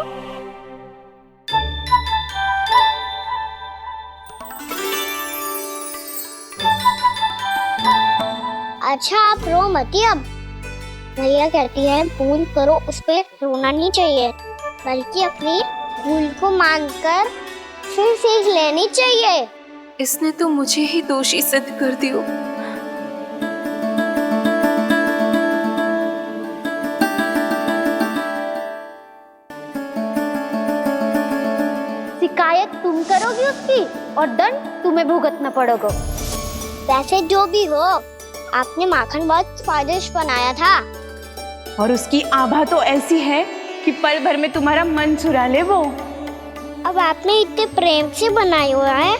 अच्छा आप रो मती अब। भैया कहती है भूल करो, उस पे रोना नहीं चाहिए, बल्कि अपनी भूल को मानकर फिर सीख लेनी चाहिए। इसने तो मुझे ही दोषी सिद्ध कर दियो। शिकायत तुम करोगी उसकी और दंड तुम्हें भुगतना पड़ेगा। वैसे जो भी हो, आपने माखन बहुत स्वादिष्ट बनाया था। और उसकी आभा तो ऐसी है कि पल भर में तुम्हारा मन चुरा ले वो। अब आपने इतने प्रेम से बनाया हुआ है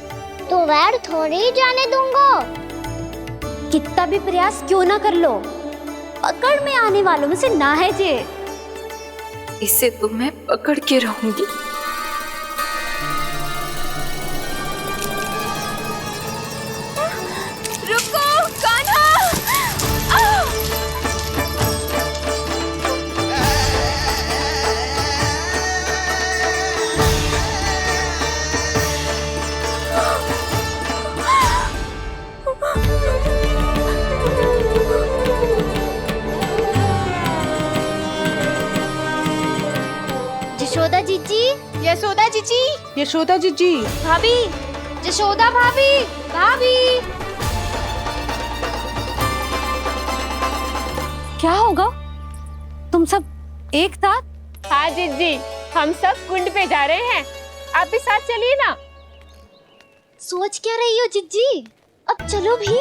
तो वैर थोड़ी ही जाने दूंगा। कितना भी प्रयास क्यों ना कर लो, पकड़ में आने वालों में से ना है जे। इसे तो मैं पकड़ के रहूंगी। रुको कान्हा! यशोदा जीजी, यशोदा जीजी, यशोदा जीजी, भाभी, यशोदा भाभी, भाभी। क्या होगा? तुम सब एक साथ? हाँ जीजी, हम सब कुंड पे जा रहे हैं, आप भी साथ चलिए ना। सोच क्या रही हो जीजी? अब चलो भी।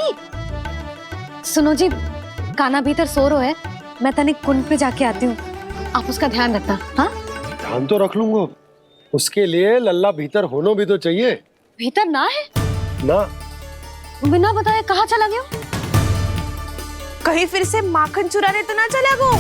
सुनो जी, कान्हा भीतर सो रो है, मैं तनिक कुंड पे जाके आती हूँ, आप उसका ध्यान रखना। हाँ, ध्यान तो रख लूंगा, उसके लिए लल्ला भीतर होना भी तो चाहिए। भीतर ना है? ना। बिना बताए कहाँ चला गया? कहीं फिर से माखन चुराने तो ना चला गो।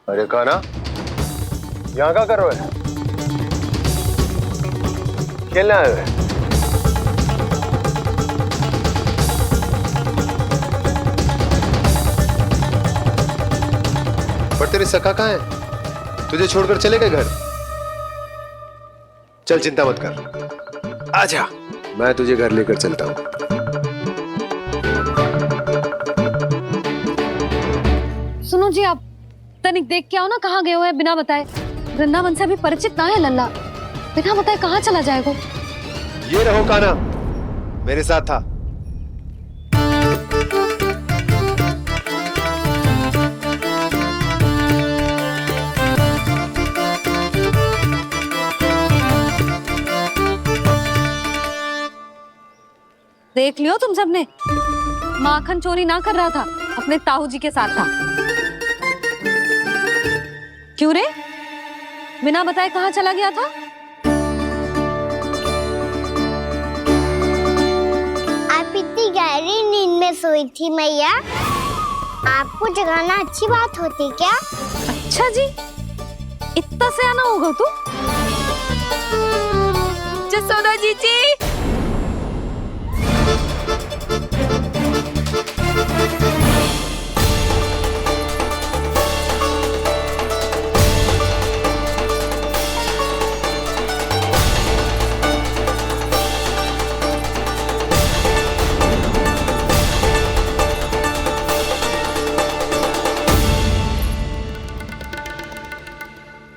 अरे कान्हा, यहाँ क्या कर रहे हो? खेलने आए हुए? पर तेरे सखा कहाँ है? तुझे छोड़कर चले गए घर? चल चिंता मत कर, आजा, मैं तुझे घर लेकर चलता हूँ। सुनो जी, आप तनिक देख के आओ ना कहाँ गए हुए हैं बिना बताए। वृंदावन से अभी परिचित ना है लल्ला, बिना बताए कहाँ चला जाएगा? ये रहो कान्हा, मेरे साथ था। देख लियो तुम सबने, माखन चोरी ना कर रहा था, अपने ताऊ जी के साथ था। क्यों रे, बिना बताए कहाँ चला गया था? आप इतनी गहरी नींद में सोई थी मैया, आपको जगाना अच्छी बात होती क्या? अच्छा जी, इतना सयाना होगा तू? यशोदा जीजी,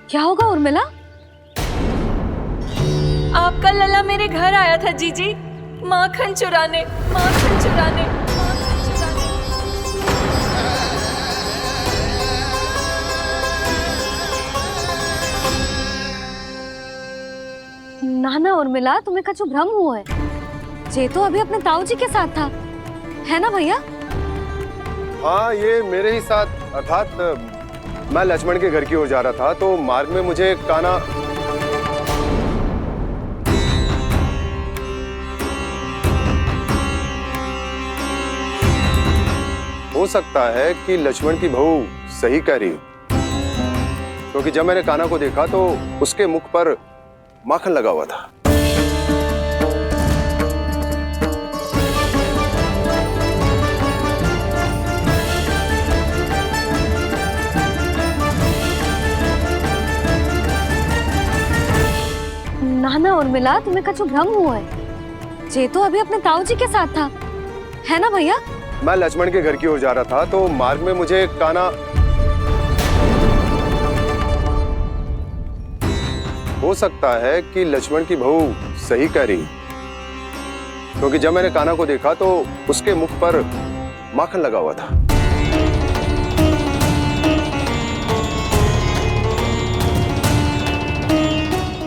क्या होगा उर्मिला? आपका लल्ला मेरे घर आया था जीजी, माखन चुराने, माखन चुराने, माखन चुराने। ना ना उर्मिला, तुम्हें कछु भ्रम हुआ है। जे तो अभी अपने ताऊ जी के साथ था, है ना भैया? हाँ, ये मेरे ही साथ, अर्थात मैं लक्ष्मण के घर की ओर जा रहा था तो मार्ग में मुझे कान्हा हो सकता है कि लक्ष्मण की बहू सही कह रही हो, क्योंकि जब मैंने कान्हा को देखा तो उसके मुख पर माखन लगा हुआ था। ना ना उर्मिला, तुम्हें कछु भ्रम हुआ है। जे तो अभी अपने ताऊ जी के साथ था, है ना भैया? मैं लक्ष्मण के घर की ओर जा रहा था तो मार्ग में मुझे कान्हा हो सकता है कि लक्ष्मण की बहू सही कह रही, क्योंकि जब मैंने कान्हा को देखा तो उसके मुख पर माखन लगा हुआ था।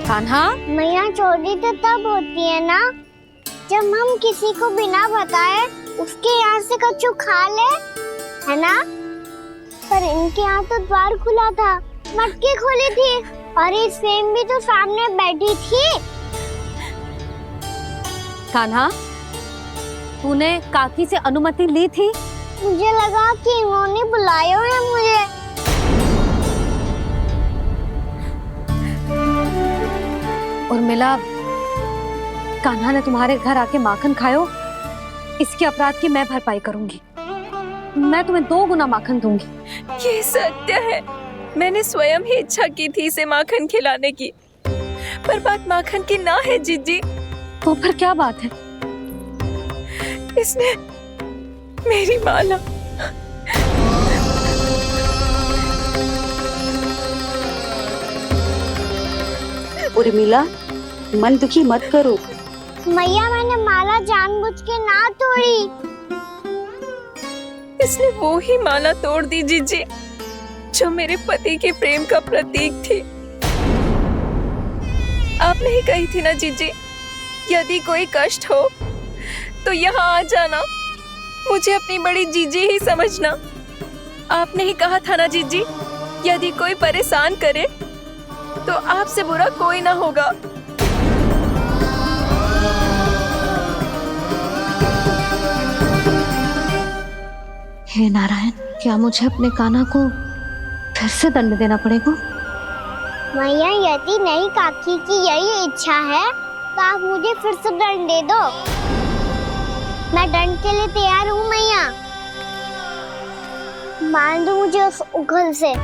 कान्हा, मैया चोरी तो तब होती है ना जब हम किसी को बिना बताए उसके यहाँ से कछु खा ले, है ना? पर इनके यहाँ तो द्वार खुला था, मटकी खोली थी और ये सेम भी तो सामने बैठी थी। कान्हा, तूने काकी से अनुमति ली थी? मुझे लगा कि इन्होंने बुलाया है मुझे। उर्मिला, कान्हा ने तुम्हारे घर आके माखन खायो, इसके अपराध की मैं भरपाई करूंगी। मैं तुम्हें 2 गुना माखन दूंगी। ये सत्य है, मैंने स्वयं ही इच्छा की थी इसे माखन खिलाने की, पर बात माखन की ना है जीजी। तो फिर क्या बात है? इसने मेरी माला उर्मिला, मन दुखी मत करो। मैया, मैंने माला जानबूझ के ना तोड़ी। इसने वो ही माला तोड़ दी जीजी जो मेरे पति के प्रेम का प्रतीक थी। आपने ही कही थी ना जीजी, यदि कोई कष्ट हो तो यहाँ आ जाना, मुझे अपनी बड़ी जीजी ही समझना। आपने ही कहा था ना जीजी, यदि कोई परेशान करे तो आपसे बुरा कोई ना होगा। हे नारायण, क्या मुझे अपने कान्हा को फिर से दंड देना पड़ेगा? मैया, यदि नहीं काकी की यही इच्छा है तो आप मुझे फिर से दंड दे दो। मैं दंड के लिए तैयार हूँ मैया। मान दो मुझे उस उखल से,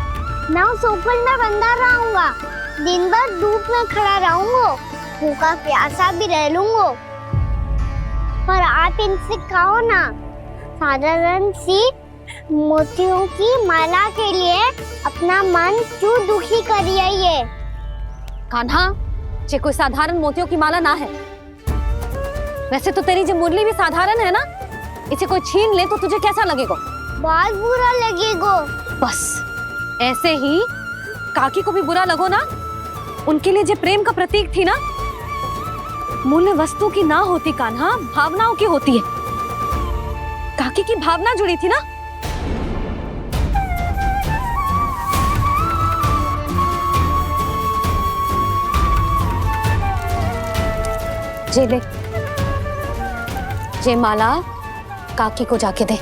मैं उस उखल में बंधा रहूंगा, दिन भर धूप में खड़ा रहूंगा, भूखा प्यासा भी रह लूंगा। पर आप इनसे कहो ना, साधारण सी मोतियों की माला के लिए अपना मन क्यों दुखी करिए? ये कान्हा, ये कोई साधारण मोतियों की माला ना है। वैसे तो तेरी जो मुरली भी साधारण है ना, इसे कोई छीन ले तो तुझे कैसा लगेगा? बहुत बुरा लगेगा। बस ऐसे ही काकी को भी बुरा लगो ना। उनके लिए जो प्रेम का प्रतीक थी ना, मूल्य वस्तु की ना होती कान्हा, भावनाओं की होती है। काकी की भावना जुड़ी थी ना। जे ले, जे माला काकी को जाके दे।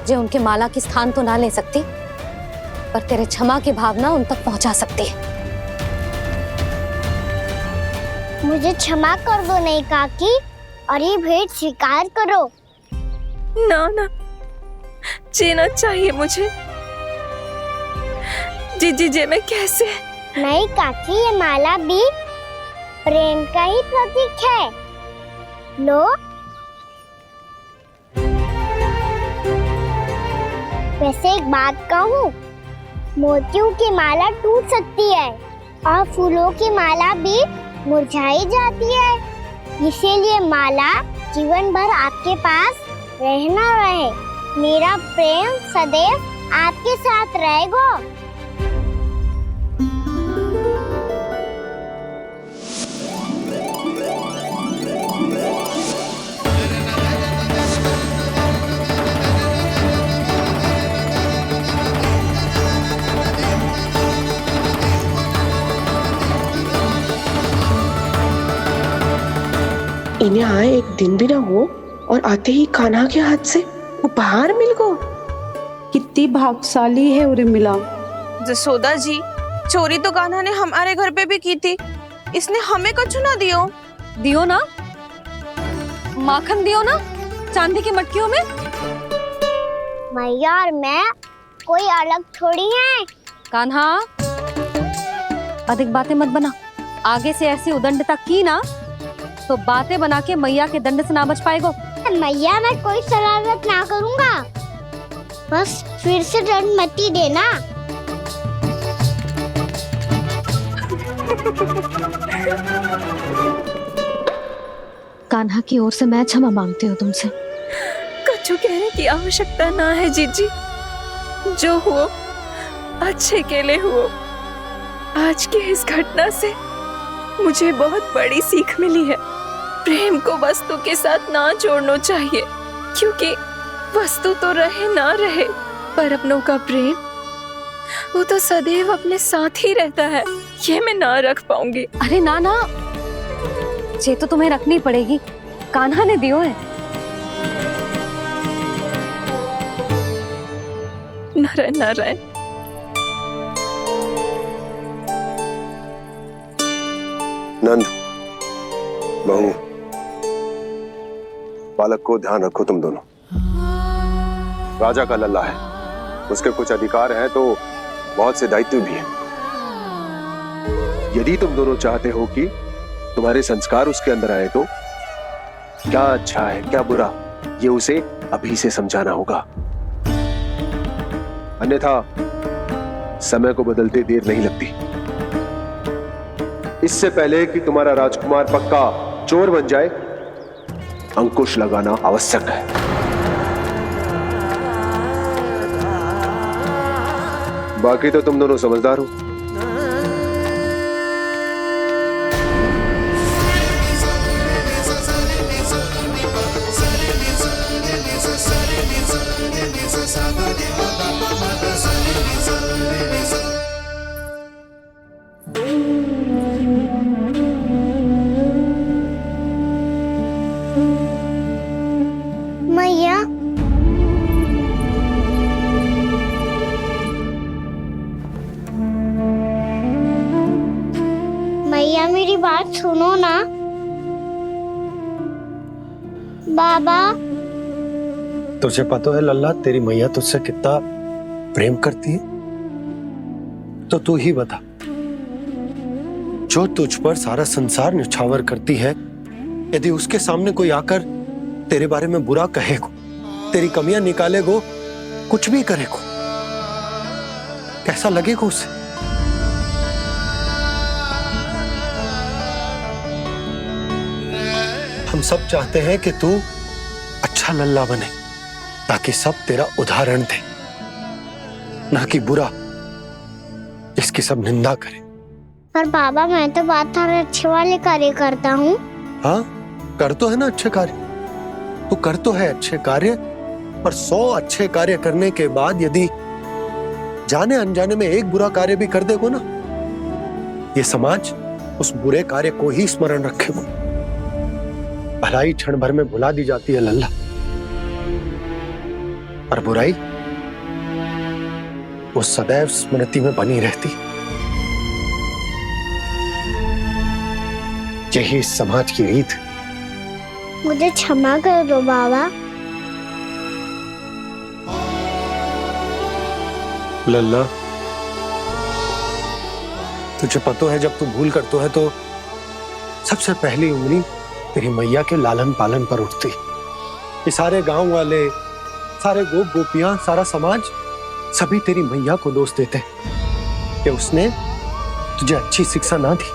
जे उनके माला की स्थान तो ना ले सकती, पर तेरे क्षमा की भावना उन तक पहुंचा सकती है। मुझे क्षमा कर दो नहीं काकी, और ये भेंट स्वीकार करो। ना ना, जीना चाहिए मुझे। जीजी जे मैं कैसे? नहीं काकी, ये माला भी प्रेम का ही प्रतीक है। लो, वैसे एक बात कहूँ, मोतियों की माला टूट सकती है और फूलों की माला भी मुरझाई जाती है। इसीलिए माला जीवन भर आपके पास रहना रहे। मेरा प्रेम सदैव आपके साथ रहेगा। इन्हें आए एक दिन भी ना हो और आते ही कान्हा के हाथ से उपहार मिल गो। कितनी भाग्यशाली है उर्मिला। जसोदा जी, चोरी तो कान्हा ने हमारे घर पे भी की थी, इसने हमें कुछ ना दियो। दियो ना, माखन दियो ना चांदी की मटकियों में। मैया और मैं कोई अलग थोड़ी है। कान्हा, अधिक बातें मत बना। आगे से ऐसी उदंडता की ना तो बातें बना के मैया के दंड से ना बच पाएगो। मैया, मैं कोई शरारत ना करूंगा, बस फिर से दंड मत ही देना। कान्हा की ओर से मैं क्षमा मांगती हूँ तुमसे। कछु कहने की आवश्यकता ना है जीजी, जो हुआ अच्छे के लिए हुआ। आज की इस घटना से मुझे बहुत बड़ी सीख मिली है। प्रेम को वस्तु के साथ ना जोड़ना चाहिए, क्योंकि वस्तु तो रहे ना रहे, पर अपनों का प्रेम वो तो सदैव अपने साथ ही रहता है। ये मैं ना रख पाऊंगी। अरे ना ना, ये तो तुम्हें रखनी पड़ेगी, कान्हा ने दियो है। नारायण नारायण। नंद, बहू, बालक को ध्यान रखो तुम दोनों। राजा का लल्ला है, उसके कुछ अधिकार हैं तो बहुत से दायित्व भी हैं। यदि तुम दोनों चाहते हो कि तुम्हारे संस्कार उसके अंदर आए तो क्या अच्छा है क्या बुरा, ये उसे अभी से समझाना होगा। अन्यथा समय को बदलते देर नहीं लगती। इससे पहले कि तुम्हारा राजकुमार पक्का चोर बन जाए, अंकुश लगाना आवश्यक है। बाकी तो तुम दोनों समझदार हो। मैया, मैया मेरी बात सुनो ना। बाबा, तुझे पता है लल्ला, तेरी मैया तुझसे कितना प्रेम करती है, तो तू ही बता, जो तुझ पर सारा संसार न्यौछावर करती है, यदि उसके सामने कोई आकर तेरे बारे में बुरा कहेगो, तेरी कमियां निकालेगो, कुछ भी करेगो, कैसा लगेगा उसे? हम सब चाहते हैं कि तू अच्छा लल्ला बने, ताकि सब तेरा उदाहरण दे, ना कि बुरा जिसकी सब निंदा करे। पर बाबा, मैं तो बात हर अच्छे वाले कार्य करता हूँ। हाँ, कर तो है ना अच्छे कार्य, तू कर तो है अच्छे कार्य, पर 100 अच्छे कार्य करने के बाद यदि जाने अनजाने में एक बुरा कार्य भी कर देगो ना, ये समाज उस बुरे कार्य को ही स्मरण रखेगो। भलाई क्षण भर में भुला दी जाती है लल्ला, और बुराई वो सदैव स्मृति में बनी रहती। यही इस समाज की रीत। मुझे क्षमा कर दो बाबा। लल्ला, तुझे पता है जब तू भूल करतो है तो सबसे पहली उंगली तेरी मैया के लालन पालन पर उठती। ये सारे गांव वाले, सारे गोप गोपियां, सारा समाज सभी तेरी मैया को दोष देते कि उसने तुझे अच्छी शिक्षा ना दी।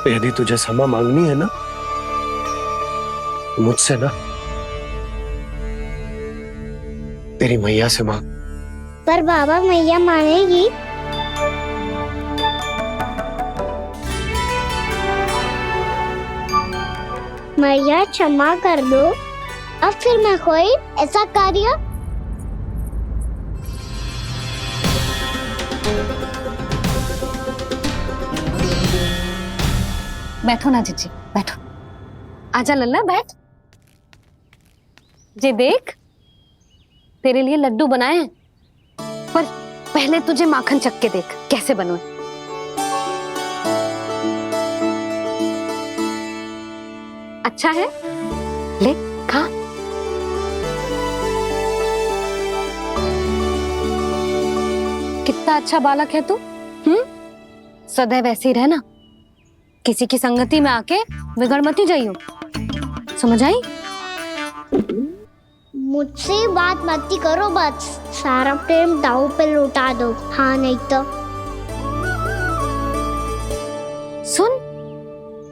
तो यदि तुझे क्षमा मांगनी है ना, तो मुझसे ना, तेरी मैया से मांग। पर बाबा, मैया मानेगी? मैया क्षमा कर दो, अब फिर मैं कोई ऐसा कार्य बैठो ना जीजी, बैठो। आजा लल्ला, बैठ। जे देख, तेरे लिए लड्डू बनाए हैं, पर पहले तुझे माखन चख के देख कैसे बनो। अच्छा है, ले खा। कितना अच्छा बालक है तू। सदैव ऐसे ही रहना, किसी की संगति में आके बिगड़ मती जाइयो, समझ आई? मुझसे बात मत करो, बस सारा प्रेम दाव पे लौटा दो। हाँ नहीं तो सुन,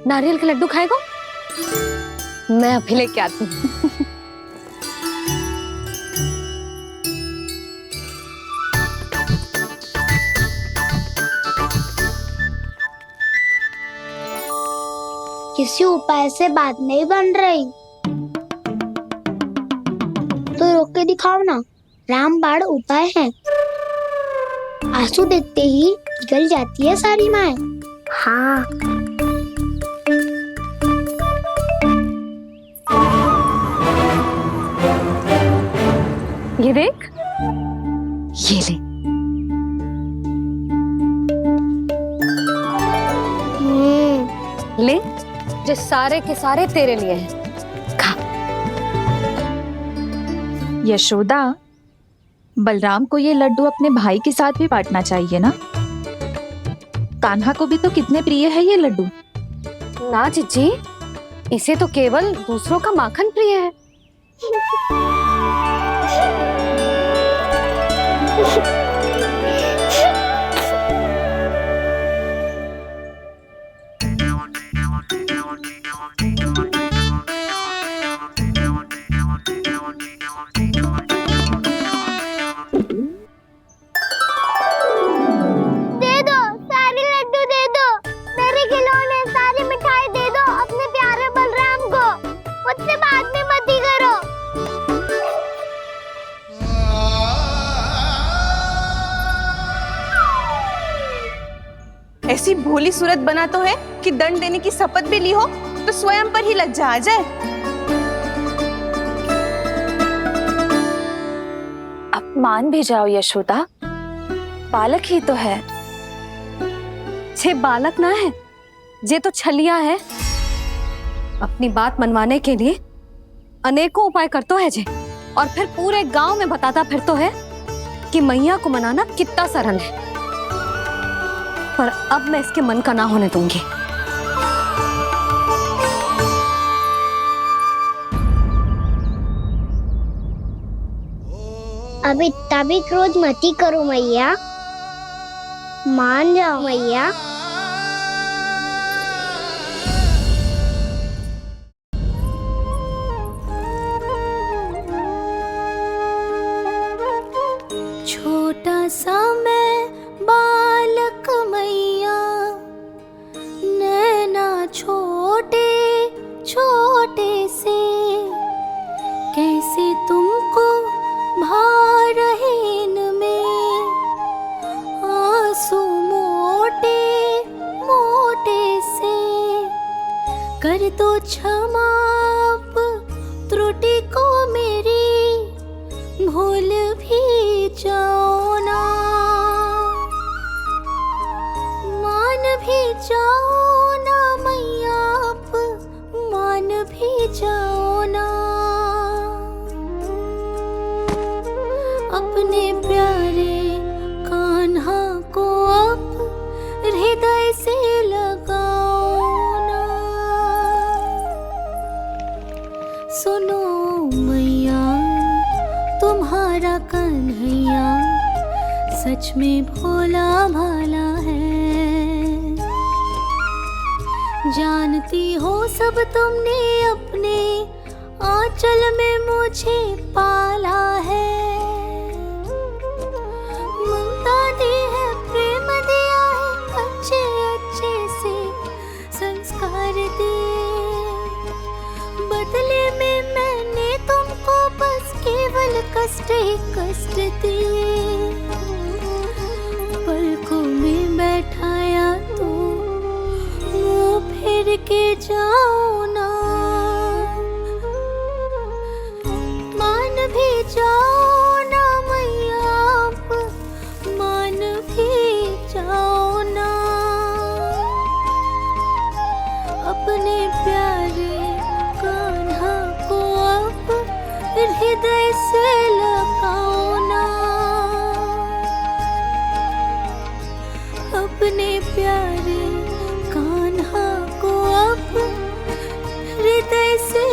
नारियल के लड्डू खाएगा? मैं अभी लेके आती हूँ। किसी उपाय से बात नहीं बन रही तो रोक के दिखाओ ना। रामबाण उपाय है, आंसू देखते ही गल जाती है सारी माए। हाँ ये देख, ये ले। ले, जो सारे के सारे तेरे लिए हैं। यशोदा, बलराम को ये लड्डू अपने भाई के साथ भी बांटना चाहिए ना। कान्हा को भी तो कितने प्रिय है ये लड्डू। ना जीजी, इसे तो केवल दूसरों का माखन प्रिय है। ऐसी भोली सूरत बना तो है कि दंड देने की शपथ भी ली हो तो स्वयं पर ही लज्जा आ जाए। अब मान भी जाओ यशोदा, बालक ही तो है। छे बालक ना है, जे तो छलिया है। अपनी बात मनवाने के लिए अनेकों उपाय करतो है जे, और फिर पूरे गांव में बताता फिरतो है कि मैया को मनाना कितना सरल है। पर अब मैं इसके मन का ना होने दूंगी। अब इतना भी क्रोध मती करो मैया, मान जाओ मैया। छोटा सा मैं बालक मैया, नैना छोटे छोटे से, कैसे तुमको भा रहे इनमें आंसू मोटे मोटे से। कर दो क्षमा त्रुटि को मेरी, भूल भी जाओ ना, मान भी जाओ ना मैया, आप मान भी जाओ ना। अपने प्यारे कान्हा को अब हृदय से लगाओ ना। सुनो मैया, तुम्हारा कन्हैया सच में भोला भाला है। जानती हो सब तुमने अपने आंचल में मुझे पाला है। ममता दी है, प्रेम दिया है, अच्छे अच्छे से संस्कार दिए। बदले में मैंने तुमको बस केवल कष्ट ही कष्ट दिए। पलकों में बैठाया तो मुंह फेर अपने प्यारे कान्हा को अब हृदय से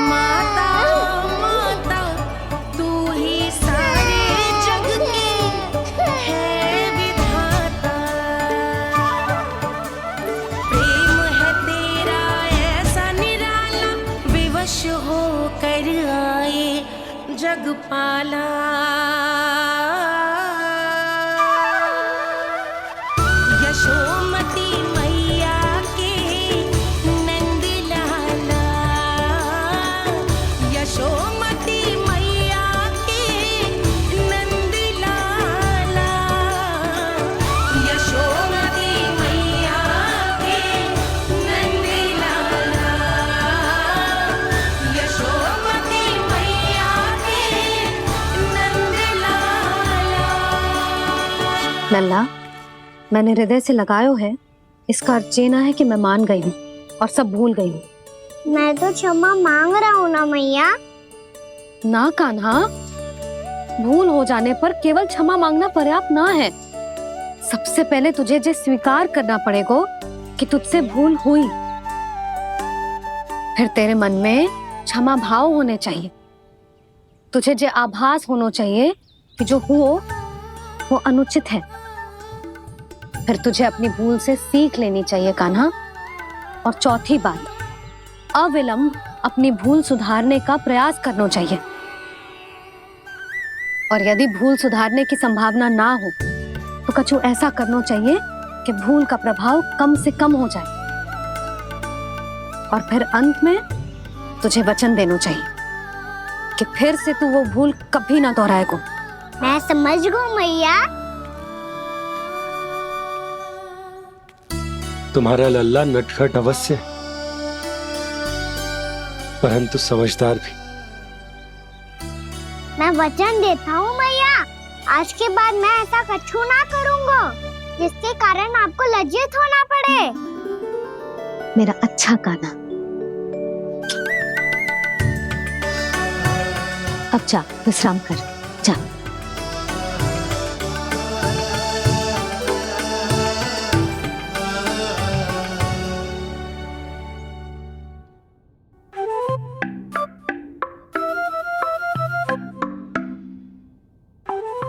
माता माता तू ही सारे जग के है विधाता, प्रेम है तेरा ऐसा निराला, विवश हो कर आए जग पाला। यशोमती मैया के नंद लाला, यशोमती मैया के नंद लाला, यशोमती मैया के नंद लाला, यशोमती मैया के नंद लाला। लल्ला, मैंने हृदय से लगायो है, इसका अर्थ ये ना है कि मैं मान गई हूँ और सब भूल गई हूँ। मैं तो क्षमा मांग रहा हूँ ना मैया। ना कान्हा, भूल हो जाने पर केवल क्षमा मांगना पर्याप्त ना है। सबसे पहले तुझे ये स्वीकार करना पड़ेगा कि तुझसे भूल हुई, फिर तेरे मन में क्षमा भाव होने चाहिए। तुझे ये आभास होना चाहिए कि जो हुआ वो अनुचित है। फिर तुझे अपनी भूल से सीख लेनी चाहिए कान्हा। और चौथी बात, अविलंब अपनी भूल सुधारने का प्रयास करना चाहिए। और यदि भूल सुधारने की संभावना ना हो तो कछु ऐसा करना चाहिए कि भूल का प्रभाव कम से कम हो जाए। और फिर अंत में तुझे वचन देना चाहिए कि फिर से तू वो भूल कभी ना दोहराएगा। मैं समझ गई मैया। तुम्हारा लल्ला नटखट अवश्य, परंतु समझदार भी। मैं वचन देता हूँ मैया, आज के बाद मैं ऐसा कछु ना करूँगा जिसके कारण आपको लज्जित होना पड़े। मेरा अच्छा कान्हा, अब जा विश्राम कर, जा।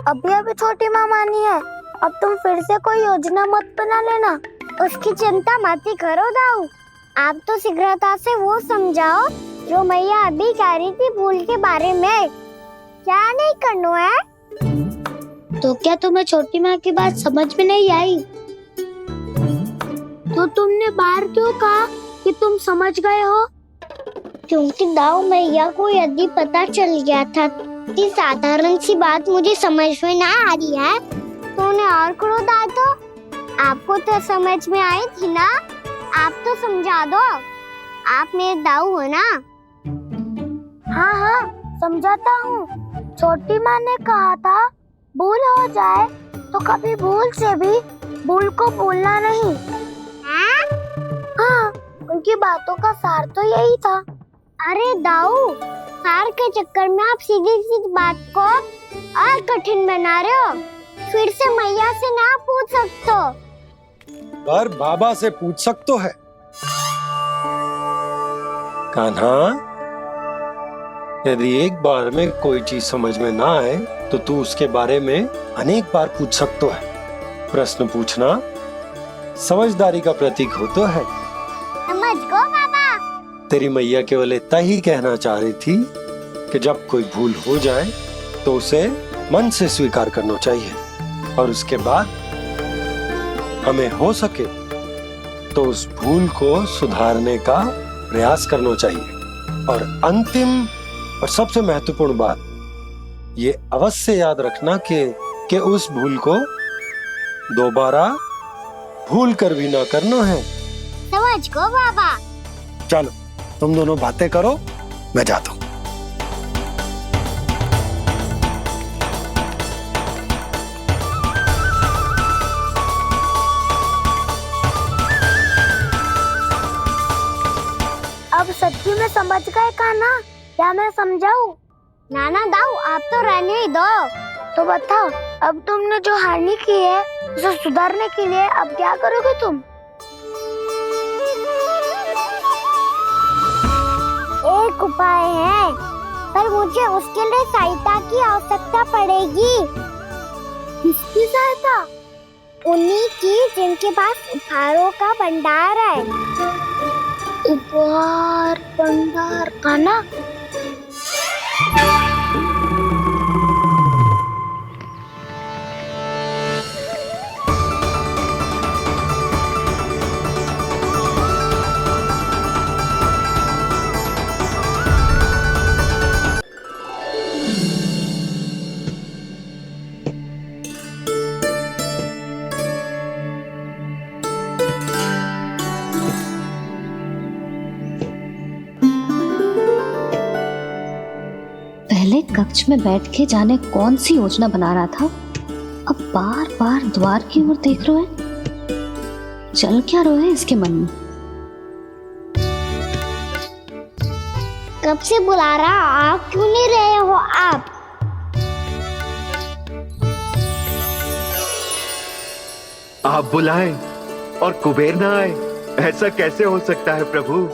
अभी अभी छोटी माँ मानी है, अब तुम फिर से कोई योजना मत बना लेना। उसकी चिंता मत ही करो दाऊ, आप तो शीघ्रता से वो समझाओ जो मैया अभी कह रही थी भूल के बारे में। क्या नहीं करना है? तो क्या तुम्हें छोटी माँ की बात समझ में नहीं आई? तो तुमने बाहर क्यों कहा कि तुम समझ गए हो? क्योंकि दाऊ मैया को यदि पता चल गया था कि साधारण सी बात मुझे समझ में ना आ रही है तो उन्हें और क्रोध आए तो? आपको तो समझ में आई थी ना, आप तो समझा दो। आप मेरे दाऊ हो ना। हाँ हाँ समझाता हूँ। छोटी माँ ने कहा था भूल हो जाए तो कभी भूल से भी भूल को भूलना नहीं। हाँ, उनकी बातों का सार तो यही था। अरे दाऊ, सार के चक्कर में आप सीधी सीधी बात को और कठिन बना रहे हो। फिर से मैया से ना पूछ सकते हो, पर बाबा से पूछ सकते है। कान्हा, यदि एक बार में कोई चीज समझ में ना आए तो तू उसके बारे में अनेक बार पूछ सकते है। प्रश्न पूछना समझदारी का प्रतीक होता है। समझ गो बाबा। तेरी मैया केवल इतना ही कहना चाह रही थी कि जब कोई भूल हो जाए तो उसे मन से स्वीकार करना चाहिए और उसके बाद हमें हो सके तो उस भूल को सुधारने का प्रयास करना चाहिए। और अंतिम और सबसे महत्वपूर्ण बात ये अवश्य याद रखना कि उस भूल को दोबारा भूल कर भी ना करना है। समझ गो बाबा। चलो तुम दोनों बातें करो, मैं जाता हूँ। समझ गए कान्हा? क्या मैं समझाऊं? नाना दाऊ आप तो रहने ही दो। तो बताओ, अब तुमने जो हानि की है उसे सुधारने के लिए अब क्या करोगे तुम? एक उपाय है, पर मुझे उसके लिए सहायता की आवश्यकता पड़ेगी। किसकी सहायता? उन्हीं की जिनके पास उपहारों का भंडार है। उपहार भंडार का ना? पहले कक्ष में बैठ के जाने कौन सी योजना बना रहा था, अब बार बार द्वार की ओर देख रहे हैं। चल क्या रहे हैं इसके मन में? कब से बुला रहा, आप क्यों नहीं रहे हो आप? आप बुलाएं और कुबेर ना आए, ऐसा कैसे हो सकता है प्रभु?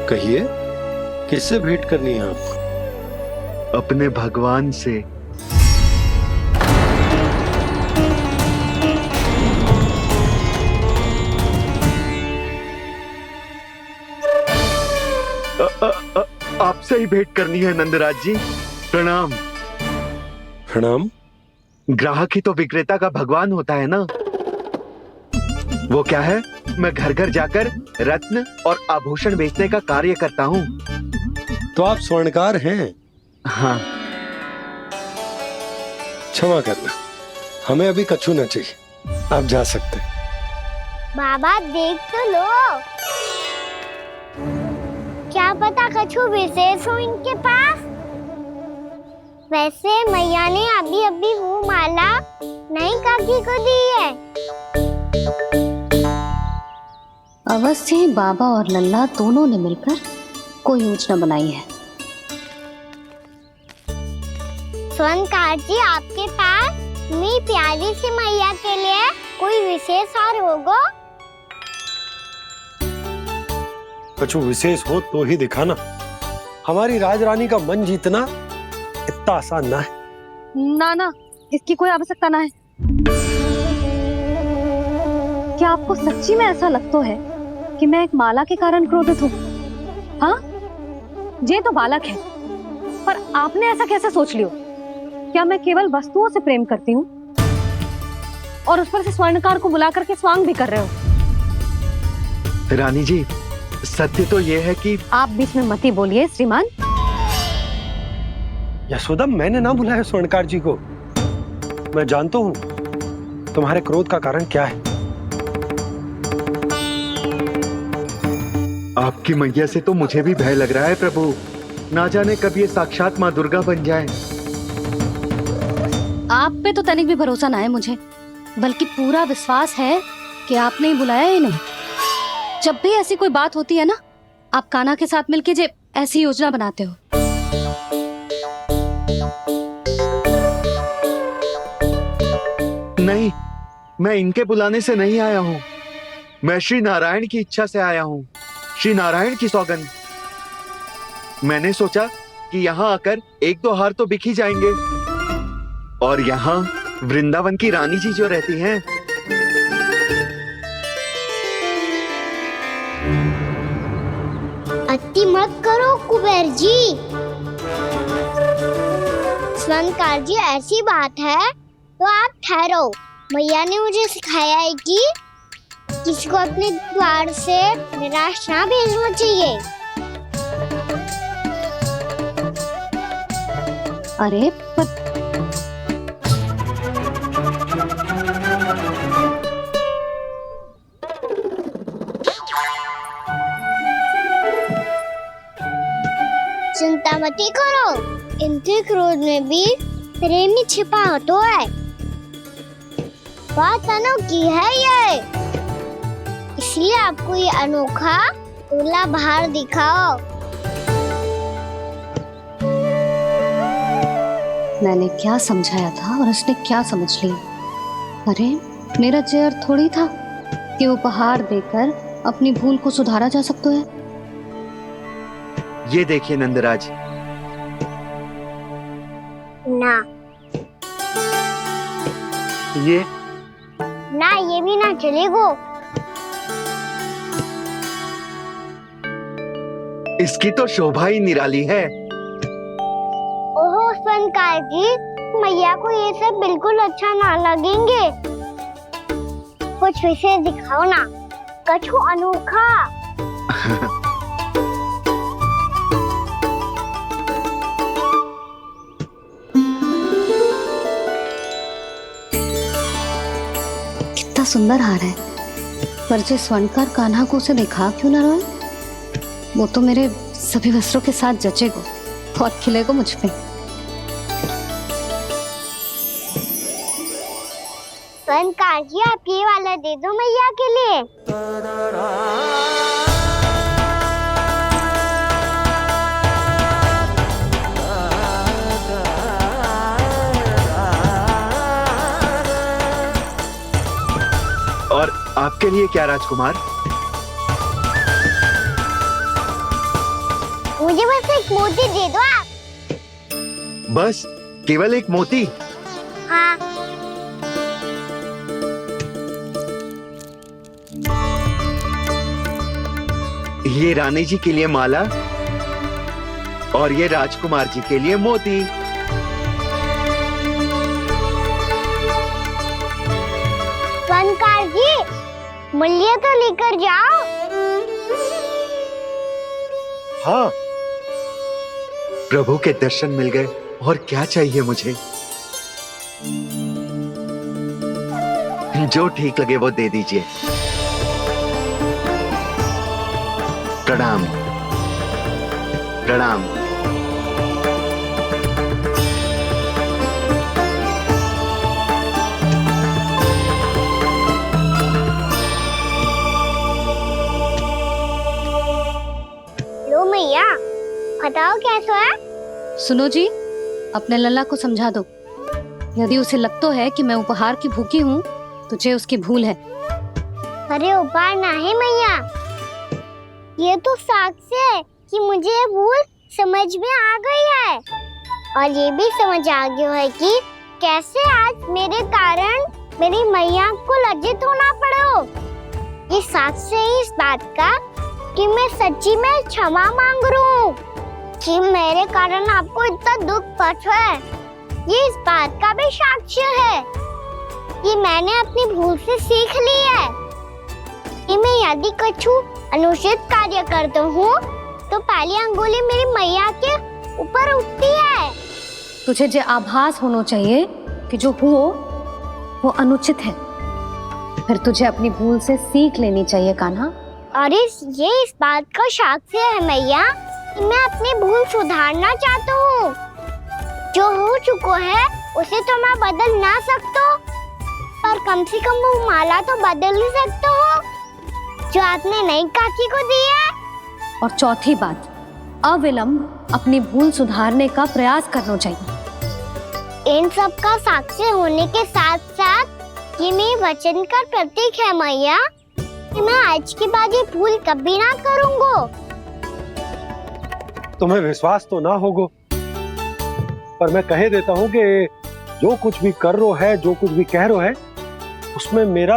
कहिए, किससे भेंट करनी है आपको? अपने भगवान से। आपसे ही भेंट करनी है नंदराज जी। प्रणाम। प्रणाम। ग्राहक ही तो विक्रेता का भगवान होता है ना। वो क्या है, मैं घर घर जाकर रत्न और आभूषण बेचने का कार्य करता हूँ। तो आप स्वर्णकार हैं? हाँ। क्षमा करना, हमें अभी कछु न चाहिए, आप जा सकते हैं। बाबा देख तो लो, क्या पता कछु विशेष हो इनके पास। वैसे मैया ने अभी अभी वो माला नई काकी को दी है। अवश्य ही बाबा और लल्ला दोनों ने मिलकर कोई योजना बनाई है। स्वर्णकार जी, आपके पास मेरी प्यारी सी मैया के लिए कोई विशेष हार होगा? कछु विशेष हो तो ही दिखाना। हमारी राजरानी का मन जीतना इतना आसान ना है। ना ना, इसकी कोई आवश्यकता ना है। क्या आपको सच्ची में ऐसा लगता है कि मैं एक माला के कारण क्रोधित हूँ? हाँ, ये तो बालक है, पर आपने ऐसा कैसे सोच लियो? क्या मैं केवल वस्तुओं से प्रेम करती हूँ और उस पर से स्वर्णकार को बुला करके स्वांग भी कर रहे हो? रानी जी, सत्य तो ये है कि आप बीच में मत ही बोलिए श्रीमान। यशोदा, मैंने ना बुलाया स्वर्णकार जी को। मैं जानता हूँ तुम्हारे क्रोध का कारण क्या है। आपकी मैया से तो मुझे भी भय लग रहा है प्रभु। ना जाने कब ये साक्षात माँ दुर्गा बन जाए। आप पे तो तनिक भी भरोसा ना है मुझे, बल्कि पूरा विश्वास है कि आपने ही बुलाया ही नहीं। जब भी ऐसी कोई बात होती है ना, आप कान्हा के साथ मिलके जे ऐसी योजना बनाते हो। नहीं, मैं इनके बुलाने से नहीं आया हूँ। मैं श्री नारायण की इच्छा से आया हूँ, श्री नारायण की सौगंध। मैंने सोचा कि यहाँ आकर एक दो हार तो बिक ही जाएंगे। और यहाँ वृंदावन की रानी जी जो रहती हैं, अति मत करो कुबेर जी। स्वर्णकार जी, ऐसी बात है तो आप ठहरो। मैया ने मुझे सिखाया है कि किसी को अपने द्वार से निराश ना भेजना चाहिए। अरे पर चिंता मत करो, इनके क्रोध में भी प्रेम ही छिपा होता है। बात अनोखी है ये, इसलिए आपको ये अनोखा दूल्हा बाहर दिखाओ। मैंने क्या समझाया था और उसने क्या समझ लिया। अरे मेरा चेयर थोड़ी था कि उपहार देकर अपनी भूल को सुधारा जा सकता है। ये देखिए नंदराज, ना ये ना, ये भी ना चलेगो। इसकी तो शोभा ही निराली है। ओहो संकार जी, मैया को ये सब बिल्कुल अच्छा ना लगेंगे। कुछ विशेष दिखाओ ना, कछु अनोखा। कितना सुंदर हार है, पर जो स्वर्णकार कान्हा को उसे दिखा क्यों ना रोए? वो तो मेरे सभी वस्त्रों के साथ जचेगा, बहुत खिलेगा मुझ पे। संकार जी, आप ये वाला दे दो मैया के लिए। और आपके लिए क्या राजकुमार? मुझे बस एक मोती दे दो आप। बस केवल एक मोती? हाँ। ये रानी जी के लिए माला और ये राजकुमार जी के लिए मोती। संकार जी, मूल्य तो लेकर जाओ। हाँ, प्रभु के दर्शन मिल गए, और क्या चाहिए मुझे? जो ठीक लगे वो दे दीजिए। प्रणाम प्रणाम। लो मैया, बताओ कैसा है? सुनो जी, अपने लल्ला को समझा दो। यदि उसे लगता है कि मैं उपहार की भूखी हूँ, तुझे उसकी भूल है। अरे उपहार ना है मैया, ये तो साक्ष्य है कि मुझे ये भूल समझ में आ गई है, और ये भी समझ आ गया है कि कैसे आज मेरे कारण मेरी मैया को लज्जित होना पड़ो। ये साक्ष्य है इस बात का कि मैं सच्ची में क्षमा मांग रहा हूँ कि मेरे कारण आपको इतना दुख पहुंचा है। ये इस बात का भी साक्ष्य है कि मैंने अपनी भूल से सीख ली है कि मैं यदि कछु अनुचित कार्य करता हूँ तो पहली अंगुली मेरी मैया के ऊपर उठती है। तुझे जो आभास होना चाहिए कि जो हुआ वो अनुचित है, फिर तुझे अपनी भूल से सीख लेनी चाहिए कान्हा। और ये इस बात का साक्ष्य है मैया कि मैं अपनी भूल सुधारना चाहता हूँ। जो हो चुका है उसे तो मैं बदल ना सकता, पर कम से कम वो माला तो बदल ही सकता हूँ जो आपने नई काकी को दी है। और चौथी बात, अविलंब अपनी भूल सुधारने का प्रयास करना चाहिए। इन सब का साक्षी होने के साथ साथ ये मेरे वचन का प्रतीक है मैया कि मैं आज के बाद ये भूल कभी ना करूँगा। तुम्हें विश्वास तो ना होगो, पर मैं कह देता हूँ कि जो कुछ भी कर रो है, जो कुछ भी कह रो है, उसमें मेरा